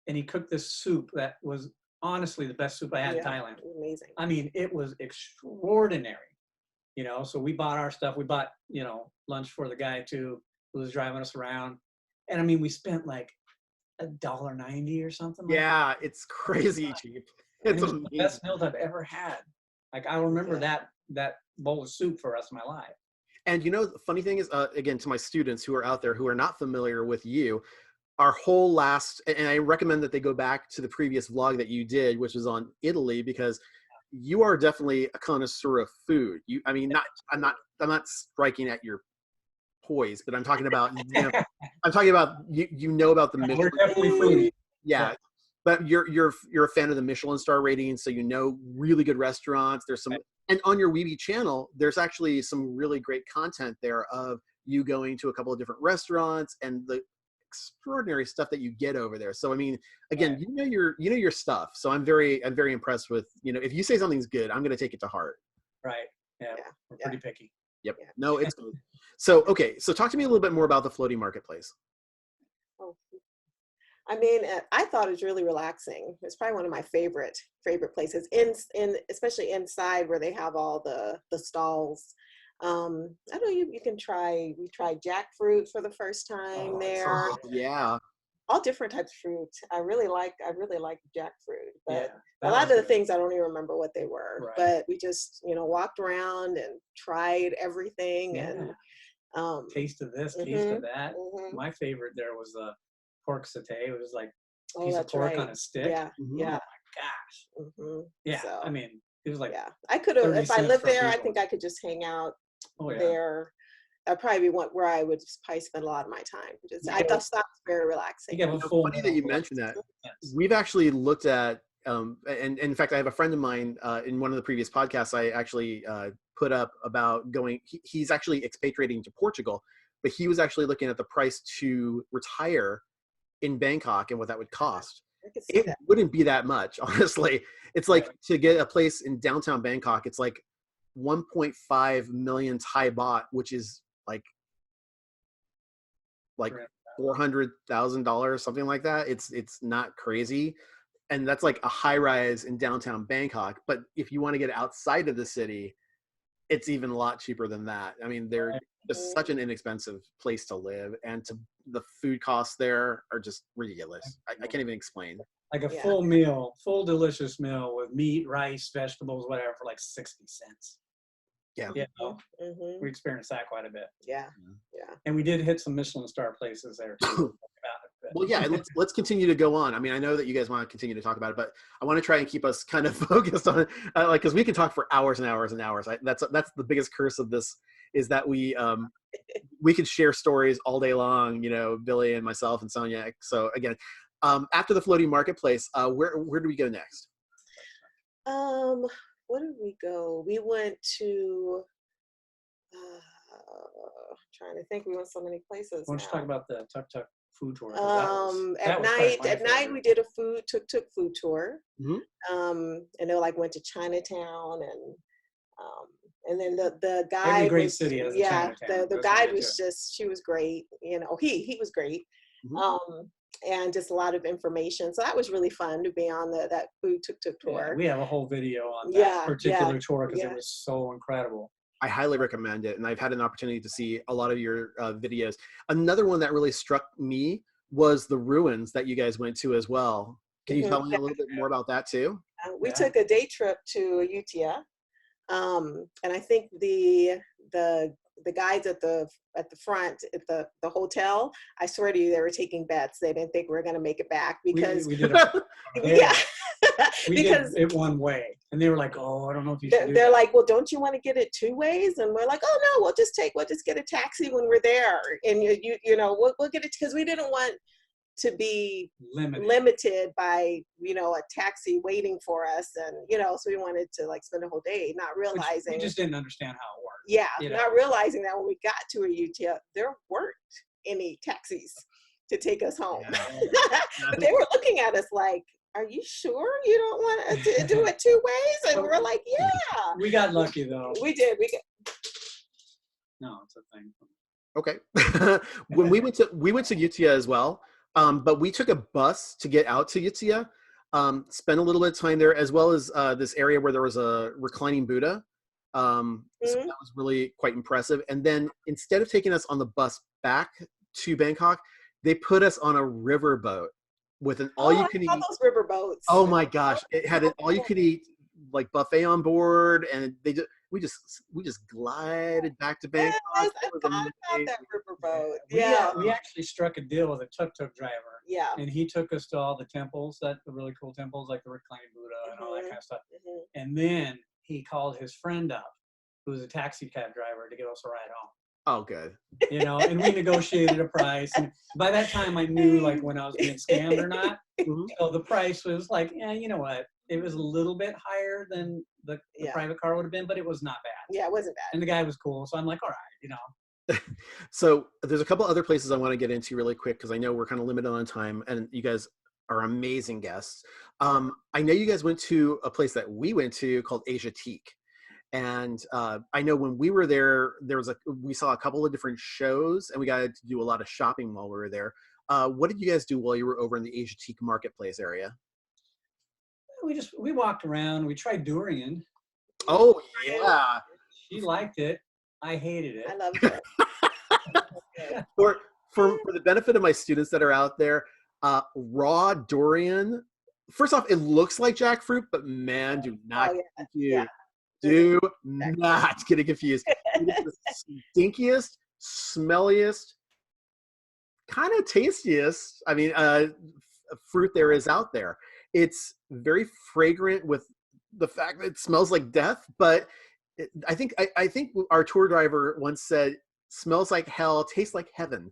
And he cooked this soup that was honestly the best soup I had in Thailand. Amazing. I mean, it was extraordinary. You know, so we bought our stuff. We bought, you know, lunch for the guy too, who was driving us around. And I mean, we spent like $1.90 or something. Yeah, it's crazy cheap. It's the best meals I've ever had. Like I'll remember that bowl of soup for the rest of my life. And you know, the funny thing is, again, to my students who are out there who are not familiar with you, our whole last, and I recommend that they go back to the previous vlog that you did, which was on Italy, because you are definitely a connoisseur of food. I mean, I'm not striking at your poise, but I'm talking about, you know, you know about the Michelin. We're definitely foodie. Yeah. But you're a fan of the Michelin star ratings, so you know really good restaurants. There's some, and on your Weeby channel, there's actually some really great content there of you going to a couple of different restaurants and the extraordinary stuff that you get over there. So I mean, again, you know your stuff. So I'm very impressed with, you know, if you say something's good, I'm going to take it to heart. Right. Yeah. We're pretty picky. Yep. Yeah. No, it's good. So okay, so talk to me a little bit more about the floating marketplace. I mean, I thought it was really relaxing. It's probably one of my favorite places, in especially inside where they have all the stalls. I know you can try. We tried jackfruit for the first time there. Yeah. All different types of fruit. I really like jackfruit, but a lot of the things I don't even remember what they were. Right. But we just, you know, walked around and tried everything and taste of this, taste of that. My favorite there was the pork satay. It was like a piece of pork on a stick. Yeah. Yeah. Oh my gosh. Yeah. So, I mean, it was like, I could have, if I lived there, I think I could just hang out there. That'd probably be where I would probably spend a lot of my time. I thought that was very relaxing. It's funny that you mentioned that. We've actually looked at, and in fact, I have a friend of mine in one of the previous podcasts I actually put up about going, he's actually expatriating to Portugal, but he was actually looking at the price to retire in Bangkok and what that would cost. It wouldn't be that much, honestly. It's like to get a place in downtown Bangkok, it's like 1.5 million Thai baht, which is like $400,000, something like that. It's not crazy. And that's like a high rise in downtown Bangkok. But if you want to get outside of the city, it's even a lot cheaper than that. I mean, they're just such an inexpensive place to live, and the food costs there are just ridiculous. I can't even explain. Like a full meal, full delicious meal with meat, rice, vegetables, whatever, for like 60 cents. Yeah. You know, we experienced that quite a bit. Yeah. And we did hit some Michelin star places there too. Well, yeah, let's continue to go on. I mean, I know that you guys want to continue to talk about it, but I want to try and keep us kind of focused on it, like, because we can talk for hours and hours and hours. That's the biggest curse of this, is that we could share stories all day long. You know, Billy and myself and Sonja. So again, after the floating marketplace, where do we go next? Where did we go? We went to. Trying to think. We went so many places. Why don't you talk about the Tuk Tuk food tour? At night we did a tuk tuk food tour. And they went to Chinatown and then the guide. Every great city has a Chinatown. The guide was she was great. You know, he was great. And just a lot of information. So that was really fun to be on that food tuk tuk tour. Yeah, we have a whole video on that particular tour because it was so incredible. I highly recommend it, and I've had an opportunity to see a lot of your videos. Another one that really struck me was the ruins that you guys went to as well. Can you tell me a little bit more about that too? We took a day trip to Utia, and I think the guides at the front at the hotel, I swear to you, they were taking bets. They didn't think we were going to make it back because we did yeah. because did it one way, and they were like, "Oh, I don't know if you should." They're like, "Well, don't you want to get it 2 ways?" And we're like, "Oh no, we'll just get a taxi when we're there, and you know we'll get it," because we didn't want to be limited by a taxi waiting for us, and so we wanted to like spend a whole day, not realizing we just didn't understand how it worked. Yeah, not realizing that when we got to Ayutthaya, there weren't any taxis to take us home. But they were looking at us like, "Are you sure you don't want to do it 2 ways?" And we're like, "Yeah." We got lucky though. We did. No, it's a thing. Okay. When we went to Ayutthaya as well. But we took a bus to get out to Ayutthaya, spent a little bit of time there, as well as this area where there was a reclining Buddha. So that was really quite impressive. And then instead of taking us on the bus back to Bangkok, they put us on a river boat with an all-you-can-eat. Those river boats. Oh my gosh! It had an all-you-can-eat like buffet on board, and we just glided back to Bangkok. Yes, I forgot about that riverboat. Yeah. We actually struck a deal with a tuk-tuk driver. Yeah. And he took us to all the temples, the really cool temples, like the reclining Buddha and all that kind of stuff. And then he called his friend up, who was a taxi cab driver, to give us a ride home. Oh, good. And we negotiated a price. And by that time, I knew like when I was being scammed or not. So the price was like, yeah, you know what? It was a little bit higher than the private car would have been, but it was not bad. Yeah, it wasn't bad. And the guy was cool. So I'm like, all right, So there's a couple other places I want to get into really quick because I know we're kind of limited on time and you guys are amazing guests. I know you guys went to a place that we went to called Asiatique. And I know when we were there, we saw a couple of different shows and we got to do a lot of shopping while we were there. What did you guys do while you were over in the Asiatique marketplace area? We walked around. We tried durian. Oh yeah, she liked it. I hated it. I loved it. For the benefit of my students that are out there, raw durian. First off, it looks like jackfruit, but man, do not get confused. Do not get it confused. It is the stinkiest, smelliest, kind of tastiest. I mean, fruit there is out there. It's very fragrant with the fact that it smells like death, but I think our tour driver once said, "Smells like hell, tastes like heaven."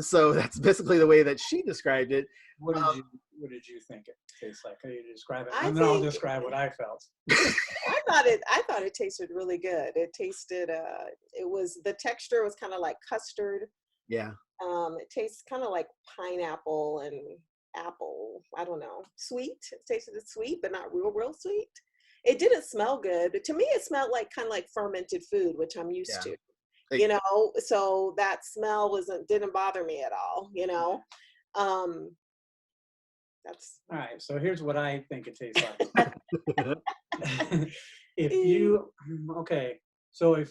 So that's basically the way that she described it. What did you think it tastes like? How do you describe it? And then I'll describe what I felt. I thought it tasted really good. It tasted the texture was kind of like custard. Yeah. It tastes kind of like pineapple and apple. I don't know. Sweet. It tasted sweet, but not real sweet. It didn't smell good. But to me, it smelled like kind of like fermented food, which I'm used to. So that smell didn't bother me at all. That's all right. So here's what I think it tastes like. If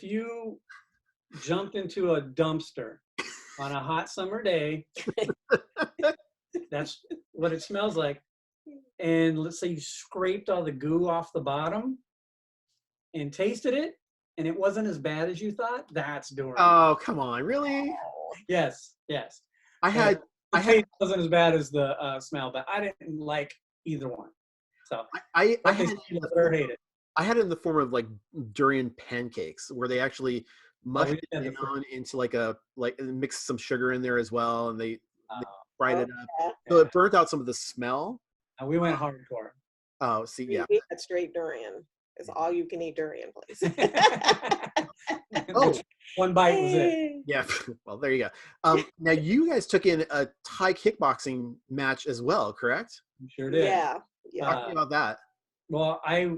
you jumped into a dumpster on a hot summer day, that's what it smells like. And let's say you scraped all the goo off the bottom and tasted it, and it wasn't as bad as you thought, that's durian. Oh, come on, really? Yes. It wasn't as bad as the smell, but I didn't like either one. So I had it. I had it in the form of like durian pancakes, where they actually mushed it down into mixed some sugar in there as well, and they fried it up. So it burnt out some of the smell. We went hardcore. Oh, see, yeah. We had straight durian. It's all you can eat durian place. Oh, one bite was it. Yeah. Well, there you go. Now you guys took in a Thai kickboxing match as well, correct? Sure did. Yeah. Talk to me about that. Well, I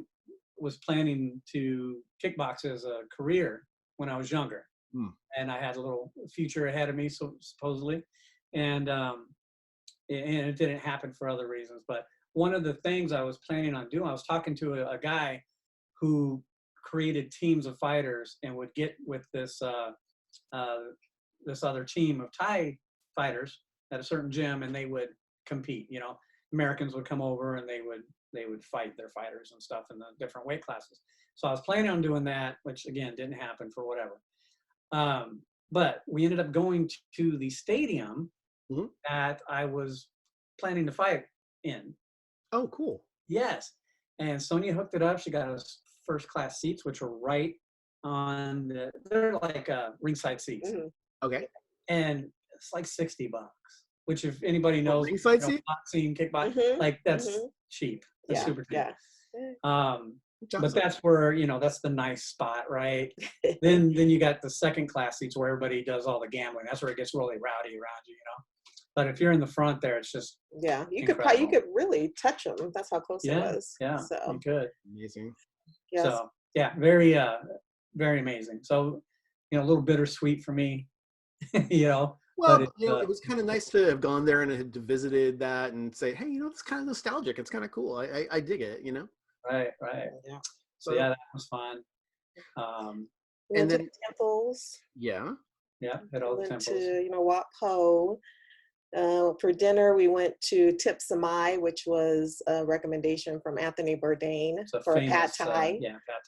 was planning to kickbox as a career when I was younger, and I had a little future ahead of me, supposedly, and it didn't happen for other reasons. But one of the things I was planning on doing, I was talking to a guy who created teams of fighters and would get with this other team of Thai fighters at a certain gym, and they would compete. Americans would come over and they they would fight their fighters and stuff in the different weight classes. So I was planning on doing that, which again didn't happen for whatever. But we ended up going to the stadium that I was planning to fight in. Oh, cool. Yes. And Sonja hooked it up. She got us first class seats, which were right on they're like ringside seats. Okay. And it's like $60, which if anybody knows, ringside seat? boxing, kickboxing, like that's cheap. That's super cheap. Yeah. But that's where, that's the nice spot, right? then you got the second class seats where everybody does all the gambling. That's where it gets really rowdy around you, But if you're in the front there, it's just you could really touch them. That's how close it was. Yeah, so you could. Amazing. Yes. So yeah, very very amazing. So a little bittersweet for me, Well, but it was kind of nice to have gone there and had visited that and say, hey, it's kind of nostalgic. It's kind of cool. I dig it, Right. Yeah. So yeah, that was fun. We went to the temples. Yeah, at all the temples. To Wat Po. For dinner, we went to Tip Samai, which was a recommendation from Anthony Bourdain for Pad Thai. Pad Thai.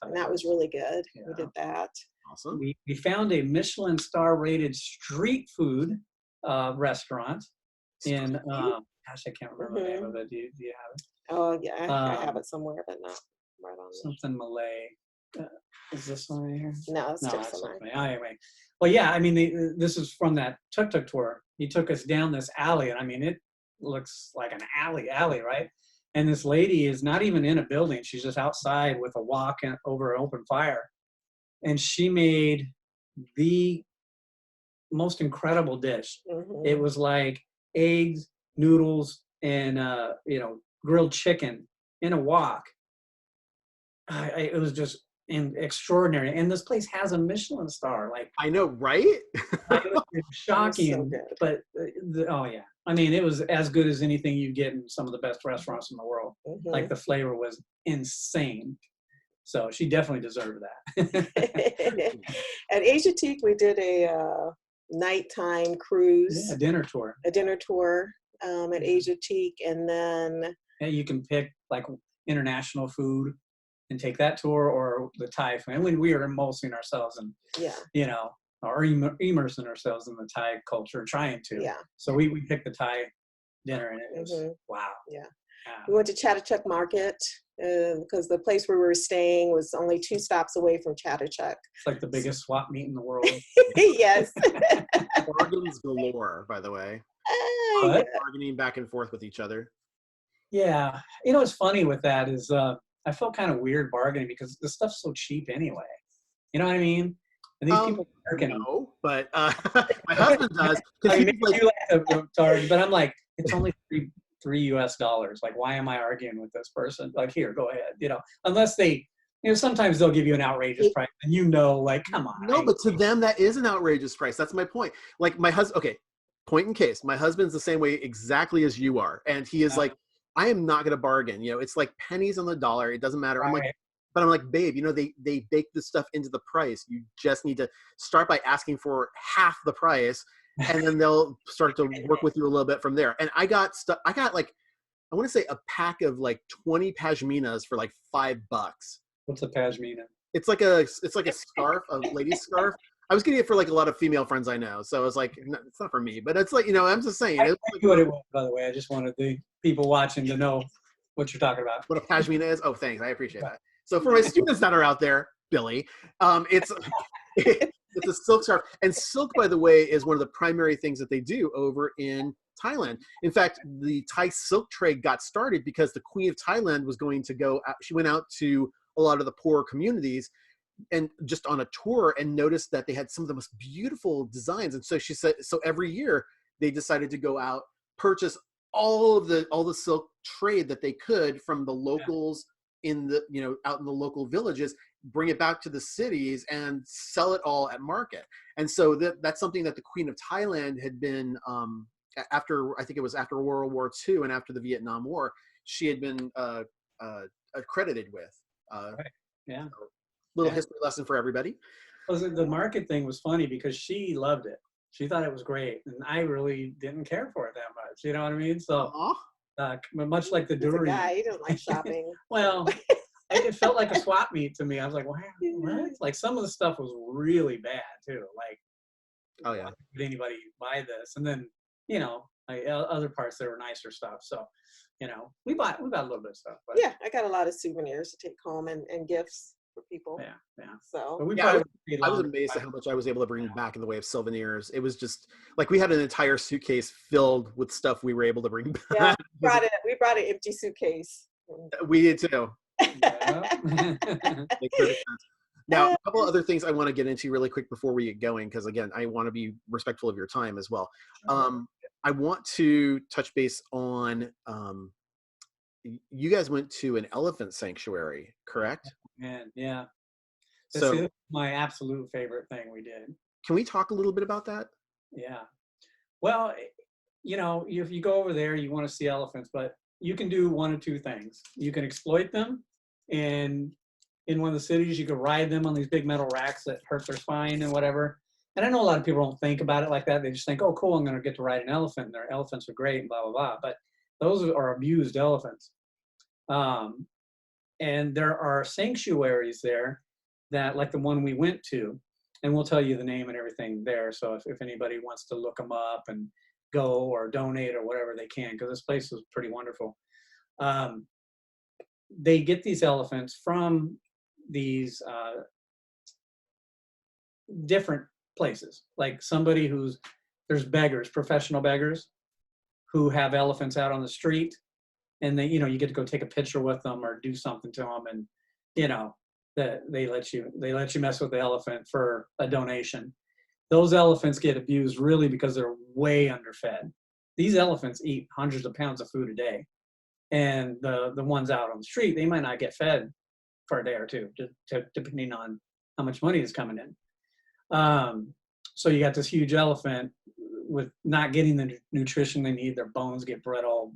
And that was really good. Yeah. We did that. Awesome. We found a Michelin star rated street food restaurant in gosh, I can't remember the name of it. Do you have it? Oh yeah, I have it somewhere, but not right on there. Something Malay. Is this one right here? No, it's Tip Samai. Samai. Anyway, well, yeah. I mean, this is from that tuk-tuk tour. He took us down this alley, and I mean, it looks like an alley, right? And this lady is not even in a building. She's just outside with a wok over an open fire. And she made the most incredible dish. It was like eggs, noodles, and grilled chicken in a wok. It was just extraordinary. And this place has a Michelin star. Like, I know, right? It was shocking. So good. But oh yeah, I mean, it was as good as anything you get in some of the best restaurants in the world. Like the flavor was insane. So she definitely deserved that. At Asiatique, we did a nighttime cruise. Yeah, a dinner tour. At Asiatique, and then you can pick like international food and take that tour, or the Thai food. And when we were immersing ourselves in, or immersing ourselves in the Thai culture, trying to. Yeah. So we picked the Thai dinner, and it was wow. Yeah. We went to Chatuchak Market because the place where we were staying was only 2 stops away from Chatuchak. It's like the biggest swap meet in the world. Yes. Bargains galore, by the way. Bargaining back and forth with each other. Yeah. What's funny with that is I felt kind of weird bargaining because the stuff's so cheap anyway. You know what I mean? And these people are bargaining. No, but my husband does. I mean, you like to charge, but I'm like, it's only $3 US. Like, why am I arguing with this person? Like, here, go ahead. Unless they, sometimes they'll give you an outrageous price, and like, come on. No, but to them that is an outrageous price. That's my point. Like my husband. Okay, point in case. My husband's the same way exactly as you are, and he is like, I am not going to bargain. It's like pennies on the dollar. It doesn't matter. Right. I'm like, babe, they bake this stuff into the price. You just need to start by asking for half the price, and then they'll start to work with you a little bit from there. And I got like, I want to say a pack of like 20 pashminas for like $5. What's a pashmina? It's like a scarf, a lady's scarf. I was getting it for like a lot of female friends I know. So I was like, no, it's not for me, but it's like, I'm just saying. I knew what it was, by the way. I just wanted the people watching to know what you're talking about. What a pashmina is? Oh, thanks. I appreciate that. So for my students that are out there, Billy, it's a silk scarf. And silk, by the way, is one of the primary things that they do over in Thailand. In fact, the Thai silk trade got started because the Queen of Thailand was going to go out. She went out to a lot of the poorer communities and just on a tour and noticed that they had some of the most beautiful designs. And so she said, so every year they decided to go out, purchase all the silk trade that they could from the locals in the, out in the local villages, bring it back to the cities and sell it all at market. And so that's something that the Queen of Thailand had been, after, I think it was after World War II and after the Vietnam War, she had been accredited with. Right. Yeah. So, little history lesson for everybody. Well, the market thing was funny because she loved it. She thought it was great, and I really didn't care for it that much. You know what I mean? So much like the He's a durian. guy. He doesn't like shopping. Well, it felt like a swap meet to me. I was like, what? Like some of the stuff was really bad too. Like, oh yeah, why would anybody buy this? And then, you know, like other parts there were nicer stuff. So, you know, we bought a little bit of stuff. But, yeah, I got a lot of souvenirs to take home and gifts for people. Yeah. So But I was amazed at how much I was able to bring back in the way of souvenirs. It was just like we had an entire suitcase filled with stuff we were able to bring back. Yeah, we brought an empty suitcase. We did too. Yeah. Makes perfect sense. Now, a couple other things I want to get into really quick before we get going, because again, I want to be respectful of your time as well. I want to touch base on, you guys went to an elephant sanctuary, correct? Man, yeah. So, This is my absolute favorite thing we did. can we talk a little bit about that? Yeah. Well, you know, if you go over there, you want to see elephants, but you can do one of two things. You can exploit them, and in one of the cities, you could ride them on these big metal racks that hurt their spine and whatever. And I know a lot of people don't think about it like that. They just think, oh, cool, I'm going to get to ride an elephant. Their elephants are great, and blah, blah, blah. But those are abused elephants. And there are sanctuaries there that, like the one we went to, and we'll tell you the name and everything there. So if anybody wants to look them up and go or donate or whatever they can, because this place was pretty wonderful. They get these elephants from these different places, like somebody there's beggars, professional beggars who have elephants out on the street, and they, you know, you get to go take a picture with them or do something to them, and you know, that they let you mess with the elephant for a donation. Those elephants get abused really because they're way underfed. These elephants eat hundreds of pounds of food a day, and the ones out on the street, they might not get fed for a day or two, depending on how much money is coming in. So you got this huge elephant with not getting the nutrition they need. Their bones get brittle,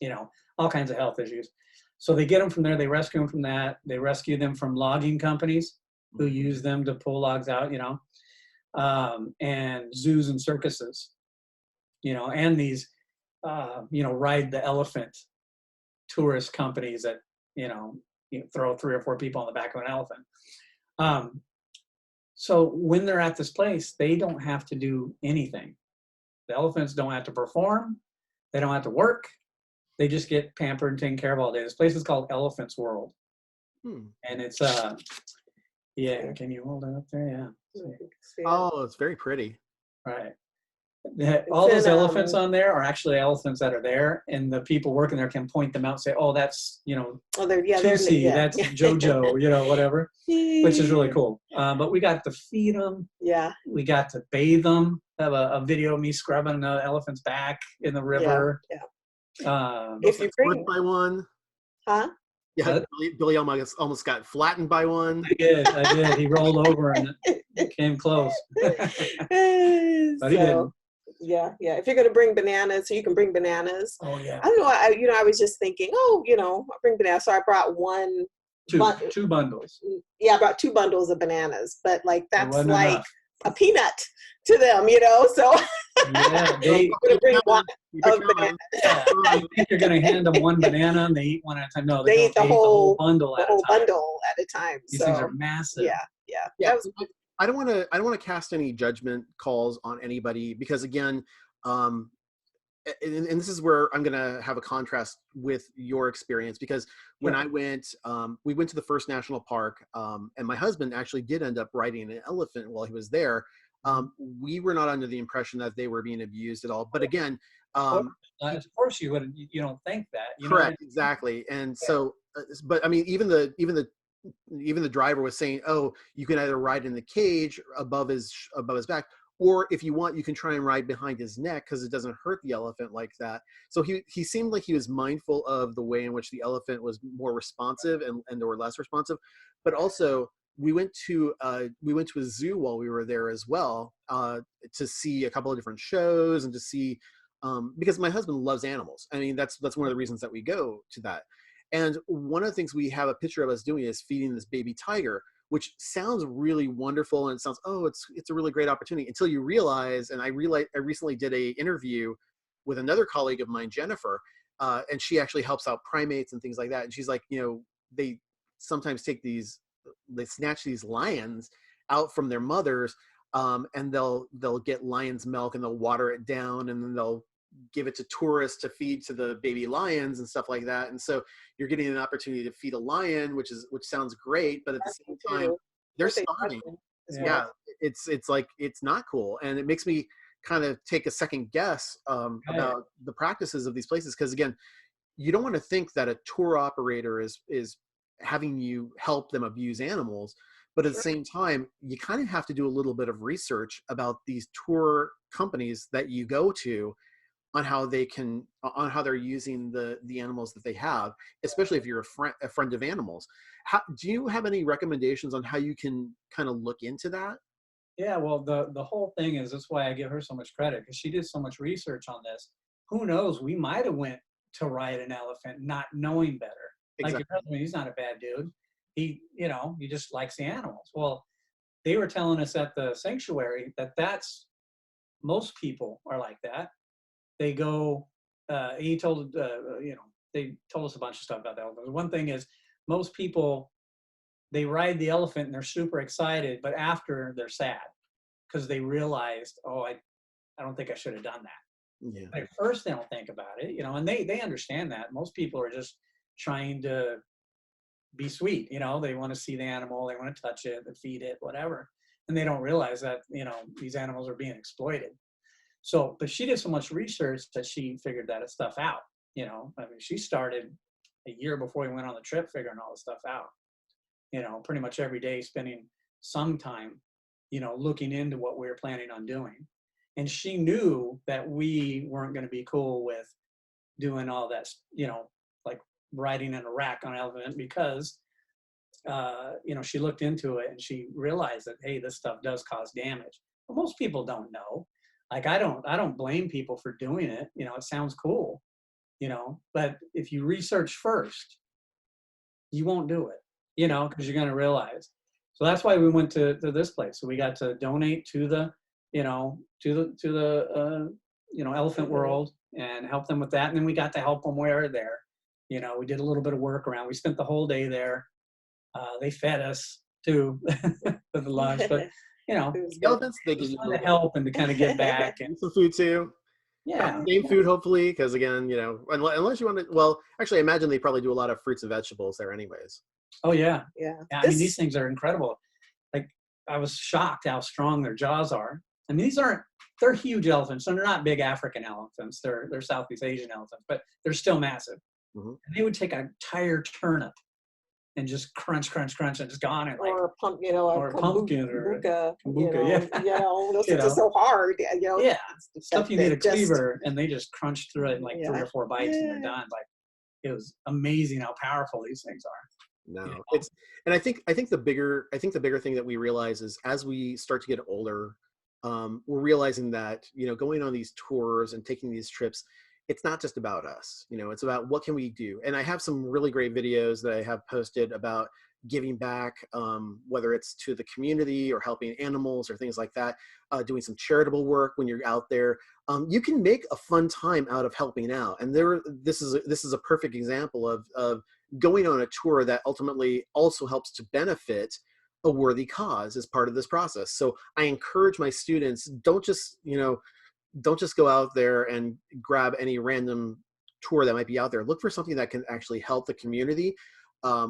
you know, all kinds of health issues. So they get them from there. They rescue them from that. They rescue them from logging companies who use them to pull logs out, you know, and zoos and circuses, you know, and these, you know, ride the elephant tourist companies that, you know, throw 3 or 4 people on the back of an elephant. So when they're at this place, they don't have to do anything. The elephants don't have to perform. They don't have to work. They just get pampered and taken care of all day. This place is called Elephant's World. And it's, yeah, can you hold it up there? Yeah. Oh, it's very pretty. Right. All those elephants on there are actually elephants that are there, and the people working there can point them out and say, oh, that's, you know, Tusi, that's Jojo, you know, whatever, which is really cool. But we got to feed them. Yeah. We got to bathe them. Have a video of me scrubbing the elephant's back in the river. Yeah. If you bring by one. Huh? Yeah, Billy almost got flattened by one. I did. He rolled over and came close. But he didn't. Yeah. If you're going to bring bananas, so you can bring bananas. Oh, yeah. I don't know. I was just thinking, oh, you know, I'll bring bananas. So I brought two bundles. Yeah, I brought 2 bundles of bananas. But, like, that's like enough. A peanut to them, you know? So yeah, I'm going to bring one of bananas. Yeah. You think you're going to hand them one banana and they eat one at a time? No, they eat the whole bundle at a time. Bundle at a time. These things are massive. Yeah. I don't want to cast any judgment calls on anybody, because again, and this is where I'm going to have a contrast with your experience, because when I went, we went to the first national park, and my husband actually did end up riding an elephant while he was there. We were not under the impression that they were being abused at all. But again, of course you wouldn't. You don't think that. You correct, know? Exactly. And so, but I mean, even the driver was saying, oh, you can either ride in the cage above his back, or if you want, you can try and ride behind his neck because it doesn't hurt the elephant like that. So he seemed like he was mindful of the way in which the elephant was more responsive and or less responsive. But also, we went to a zoo while we were there as well, to see a couple of different shows and to see, because my husband loves animals. I mean, that's one of the reasons that we go to that. And one of the things we have a picture of us doing is feeding this baby tiger, which sounds really wonderful. And it sounds, oh, it's a really great opportunity, until you realize, and I recently did a interview with another colleague of mine, Jennifer, and she actually helps out primates and things like that. And she's like, they sometimes they snatch these lions out from their mothers, and they'll get lion's milk and they'll water it down, and then they'll give it to tourists to feed to the baby lions and stuff like that. And so you're getting an opportunity to feed a lion, which sounds great, but at the same time, they're starving. Yeah, it's like, it's not cool, and it makes me kind of take a second guess about the practices of these places, because again, you don't want to think that a tour operator is having you help them abuse animals, but at the same time, you kind of have to do a little bit of research about these tour companies that you go to, on how they're using the animals that they have, especially if you're a friend of animals. Do you have any recommendations on how you can kind of look into that? Yeah, well, the whole thing is, that's why I give her so much credit, because she did so much research on this. Who knows, we might have went to ride an elephant not knowing better. Exactly. Like your husband, he's not a bad dude. He just likes the animals. Well, they were telling us at the sanctuary that's most people are like that. They go, they told us a bunch of stuff about the elephants. One thing is, most people, they ride the elephant and they're super excited, but after they're sad because they realized, I don't think I should have done that. Yeah. But at first they don't think about it, and they understand that. Most people are just trying to be sweet, they want to see the animal, they want to touch it and feed it, whatever. And they don't realize that, these animals are being exploited. So, but she did so much research that she figured that stuff out, she started a year before we went on the trip figuring all this stuff out, pretty much every day spending some time, looking into what we were planning on doing. And she knew that we weren't going to be cool with doing all that, like riding in a rack on an elephant, because, she looked into it and she realized that, hey, this stuff does cause damage. But most people don't know. Like, I don't blame people for doing it. It sounds cool, but if you research first, you won't do it, because you're going to realize. So that's why we went to this place. So we got to donate to the, Elephant World and help them with that. And then we got to help them wear there. We did a little bit of work around. We spent the whole day there. They fed us too for the lunch, but elephants, they give you to help and to kind of get back and some food too. Yeah, same food hopefully, because again, unless you want to. Well, actually, I imagine they probably do a lot of fruits and vegetables there, anyways. Oh yeah. I mean, these things are incredible. Like, I was shocked how strong their jaws are. I mean, they're huge elephants. So they're not big African elephants. They're Southeast Asian elephants, but they're still massive. Mm-hmm. And they would take an entire turnip and just crunch, and just gone it, like, or a pumpkin or kombucha, those things are so hard, stuff you need a cleaver, and they just crunch through it in like 3 or 4 bites and they're done. Like, it was amazing how powerful these things are. No, and I think the bigger thing that we realize is, as we start to get older, we're realizing that, going on these tours and taking these trips, it's not just about us, it's about what can we do. And I have some really great videos that I have posted about giving back, whether it's to the community or helping animals or things like that, doing some charitable work when you're out there. You can make a fun time out of helping out. And this is a perfect example of going on a tour that ultimately also helps to benefit a worthy cause as part of this process. So I encourage my students, don't just go out there and grab any random tour that might be out there. Look for something that can actually help the community,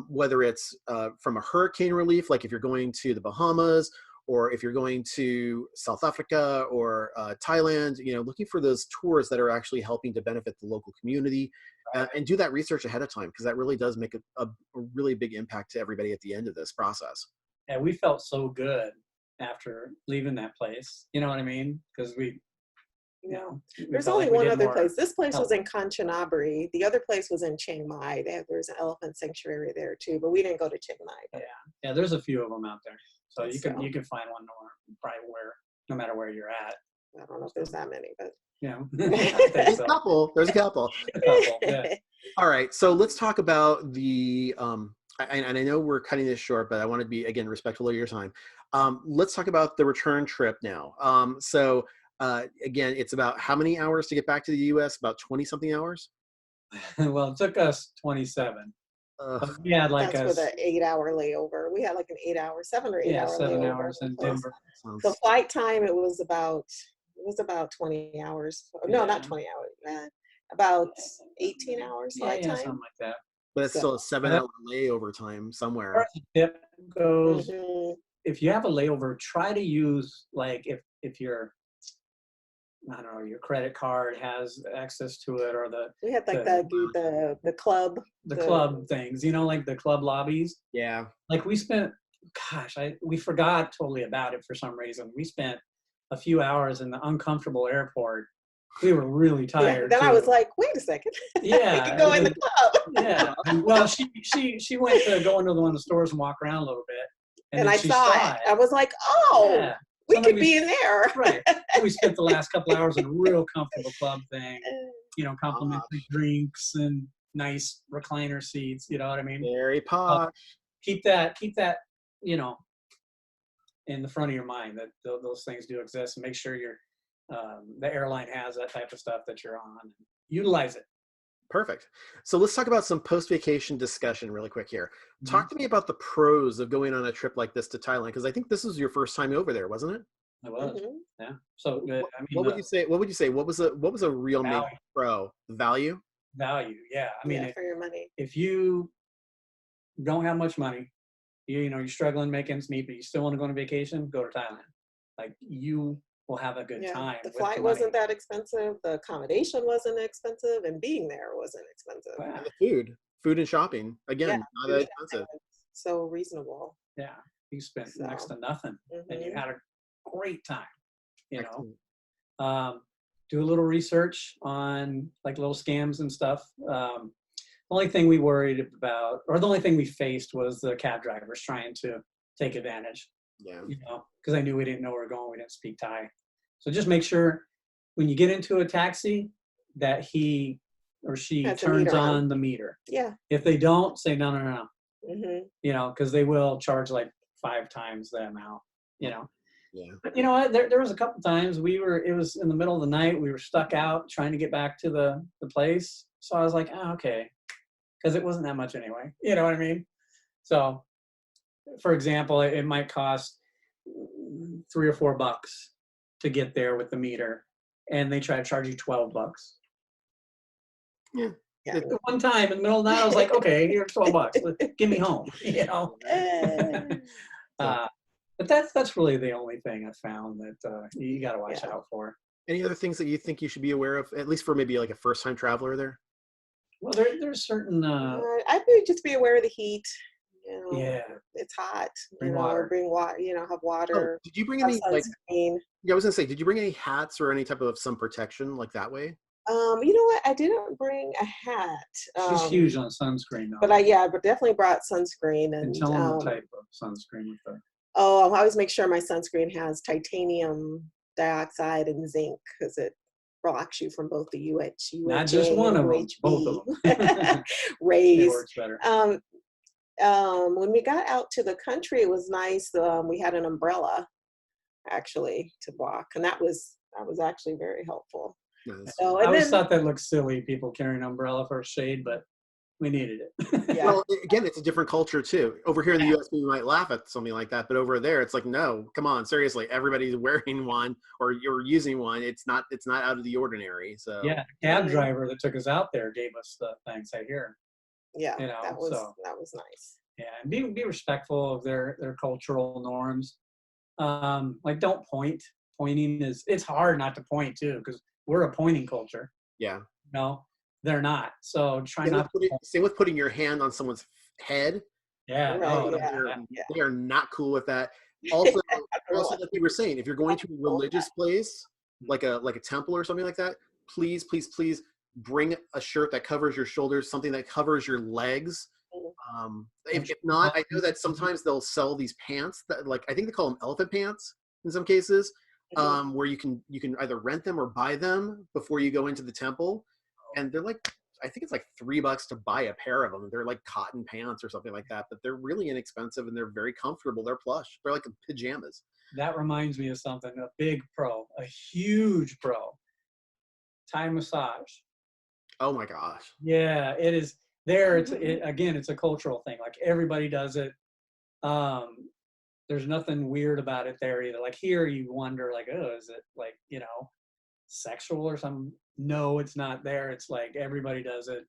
whether it's from a hurricane relief, like if you're going to the Bahamas, or if you're going to South Africa or Thailand, looking for those tours that are actually helping to benefit the local community, and do that research ahead of time, because that really does make a really big impact to everybody at the end of this process. And we felt so good after leaving that place. You know what I mean? Because there's only one other place. This place was in Kanchanaburi. The other place was in Chiang Mai. There's an elephant sanctuary there too, but we didn't go to Chiang Mai. Yeah. There's a few of them out there, so you can find one probably no matter where you're at. I don't know if there's that many, but there's a couple. There's a couple. Yeah. All right, so let's talk about the. And I know we're cutting this short, but I want to be, again, respectful of your time. Let's talk about the return trip now. Again, it's about how many hours to get back to the U.S.? About 20-something hours? Well, it took us 27. We had like that's with an 8-hour layover. We had like an 8-hour, 7 or 8 hour 7 layover hours in Denver. So flight time, it was about 20 hours. No, not 20 hours. About 18 hours flight time. Something like that. But it's still a 7-hour layover time somewhere. Tip goes, if you have a layover, try to use, like, if you're, I don't know, your credit card has access to it, or we had like the club. The club things, like the club lobbies. Yeah. Like we spent, we forgot totally about it for some reason. We spent a few hours in the uncomfortable airport. We were really tired. Then I was like, wait a second. Yeah. We can go in the club. Yeah. Well, she went to go into one of the stores and walk around a little bit. And I saw it. I was like, oh, we could be in there. Right. We spent the last couple hours in a real comfortable club thing, complimentary drinks and nice recliner seats. You know what I mean? Very posh. Keep that, in the front of your mind that those things do exist, and make sure the airline has that type of stuff that you're on. Utilize it. Perfect. So let's talk about some post-vacation discussion really quick here. Talk to me about the pros of going on a trip like this to Thailand, because I think this was your first time over there, wasn't it? It was. Yeah. So what would you say? What was a real main pro? Value? Value. Yeah. I mean, for your money. If you don't have much money, you're struggling making ends meet, but you still want to go on vacation, go to Thailand. Like, you will have a good time. The flight wasn't that expensive. The accommodation wasn't expensive, and being there wasn't expensive. Wow. And the food and shopping, again, not that expensive. So reasonable. Yeah, you spent next to nothing, and you had a great time. Do a little research on like little scams and stuff. The only thing we worried about, or the only thing we faced, was the cab drivers trying to take advantage. Yeah. Because I knew we didn't know where we were going. We didn't speak Thai. So just make sure when you get into a taxi that he or she turns on the meter. Yeah. If they don't, say no. Because they will charge like 5 times the amount, Yeah. But you know what? There was a couple times it was in the middle of the night. We were stuck out trying to get back to the place. So I was like, oh, okay. Because it wasn't that much anyway. You know what I mean? So, for example, it might cost $3 or $4 to get there with the meter, and they try to charge you $12. Yeah. One time in the middle of the night, I was like, okay, here's $12. Get me home. But that's really the only thing I found that you got to watch out for. Any other things that you think you should be aware of, at least for maybe like a first-time traveler there? Well, there's certain. I would just be aware of the heat. It's hot. Bring water. Bring water. Have water. Did you bring any sunscreen. I was gonna say, did you bring any hats or any type of sun protection like that way? You know what? I didn't bring a hat. She's huge on sunscreen, though. But I definitely brought sunscreen. And tell them the type of sunscreen with her. Oh, I always make sure my sunscreen has titanium dioxide and zinc, because it blocks you from both the not just one of them, both of them. rays. It works better. When we got out to the country, it was nice. We had an umbrella actually to block, and that was actually very helpful. Nice. So, I always thought that looked silly, people carrying an umbrella for shade, but we needed it. Well, again, it's a different culture too. Over here in the US, we might laugh at something like that, but over there, it's like, no, come on, seriously, everybody's wearing one or you're using one. It's not out of the ordinary. So the cab driver that took us out there gave us the thanks I hear. Yeah, that was nice. Yeah, and be respectful of their cultural norms. Like, don't point. Pointing it's hard not to point too, because we're a pointing culture. Yeah. No, they're not. So try not to. Same with putting your hand on someone's head. Yeah. They are not cool with that. Also, like you were saying, if you're going to a religious place, like a temple or something like that, please bring a shirt that covers your shoulders, something that covers your legs. If not, I know that sometimes they'll sell these pants that, like, I think they call them elephant pants in some cases, where you can either rent them or buy them before you go into the temple, and they're like, I think it's like $3 to buy a pair of them. They're like cotton pants or something like that, but they're really inexpensive and they're very comfortable. They're plush. They're like pajamas. That reminds me of something, a big pro, a huge pro. Thai massage. Oh my gosh. Yeah, it is there. Again, it's a cultural thing. Like everybody does it. There's nothing weird about it there either. Like here you wonder like, oh, is it like, sexual or something? No, it's not there. It's like everybody does it.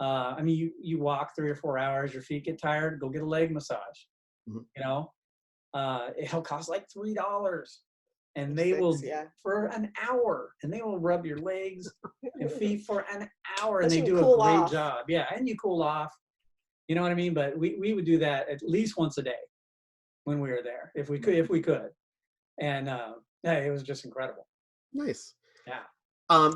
I mean, you walk 3 or 4 hours, your feet get tired, go get a leg massage. It'll cost like $3. And they will for an hour, and they will rub your legs and feet for an hour, and they do a great job. Yeah, and you cool off. You know what I mean? But we would do that at least once a day when we were there, if we could. And yeah, it was just incredible. Nice. Yeah.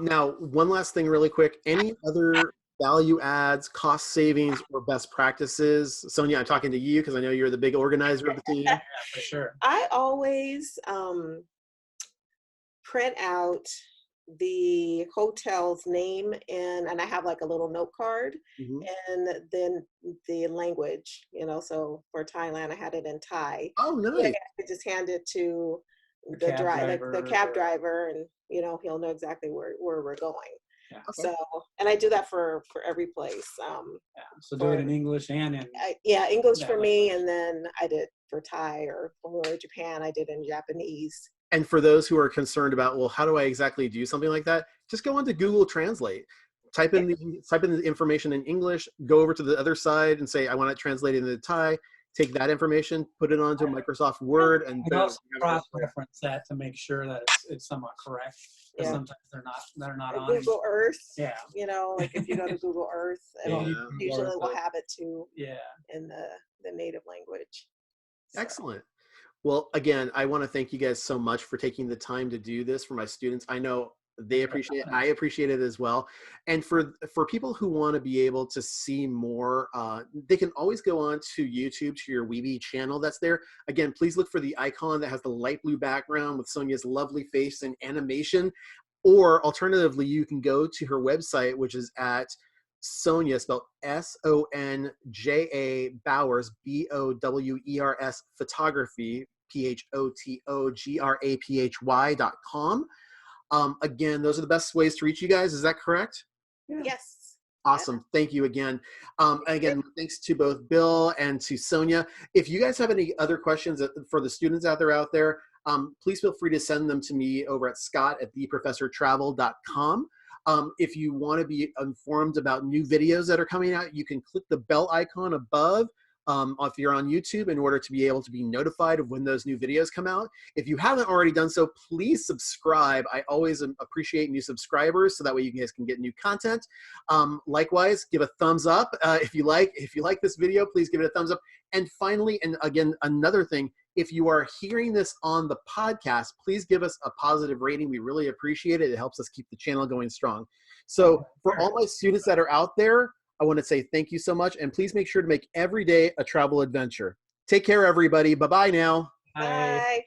Now, one last thing really quick. Any other value adds, cost savings, or best practices? Sonja, I'm talking to you because I know you're the big organizer of the team. Yeah, for sure. I always print out the hotel's name and I have like a little note card, and then the language, so for Thailand I had it in Thai. Oh, nice. I could just hand it to the cab driver, and he'll know exactly where we're going. Yeah. Okay. So, and I do that for every place. So do it in English and in English for me, and then I did for Thai, or when we were in Japan I did in Japanese. And for those who are concerned about, well, how do I exactly do something like that? Just go onto Google Translate, type in the information in English, go over to the other side and say, I want it translated into Thai, take that information, put it onto Microsoft Word, and also cross-reference that to make sure that it's somewhat correct. Yeah. Sometimes they're not on Google Earth. Yeah. Like if you go to Google Earth, usually will have it too. Yeah. In the native language. So. Excellent. Well, again, I want to thank you guys so much for taking the time to do this for my students. I know they appreciate it. I appreciate it as well. And for people who want to be able to see more, they can always go on to YouTube, to your Weeby channel that's there. Again, please look for the icon that has the light blue background with Sonja's lovely face and animation. Or alternatively, you can go to her website, which is at Sonja, spelled Sonja Bowers, Bowers, photography, photography.com. Again, those are the best ways to reach you guys. Is that correct? Yeah. Yes. Awesome. Yeah. Thank you again. Again, thanks to both Bill and to Sonja. If you guys have any other questions for the students out there, please feel free to send them to me over at scott@theprofessortravel.com. If you want to be informed about new videos that are coming out, you can click the bell icon above if you're on YouTube in order to be able to be notified of when those new videos come out. If you haven't already done so, please subscribe. I always appreciate new subscribers, so that way you guys can get new content. Likewise, give a thumbs up. If you like this video, please give it a thumbs up. And finally, and again, another thing, if you are hearing this on the podcast, please give us a positive rating. We really appreciate it. It helps us keep the channel going strong. So for all my students that are out there, I want to say thank you so much, and please make sure to make every day a travel adventure. Take care, everybody. Bye-bye now. Bye.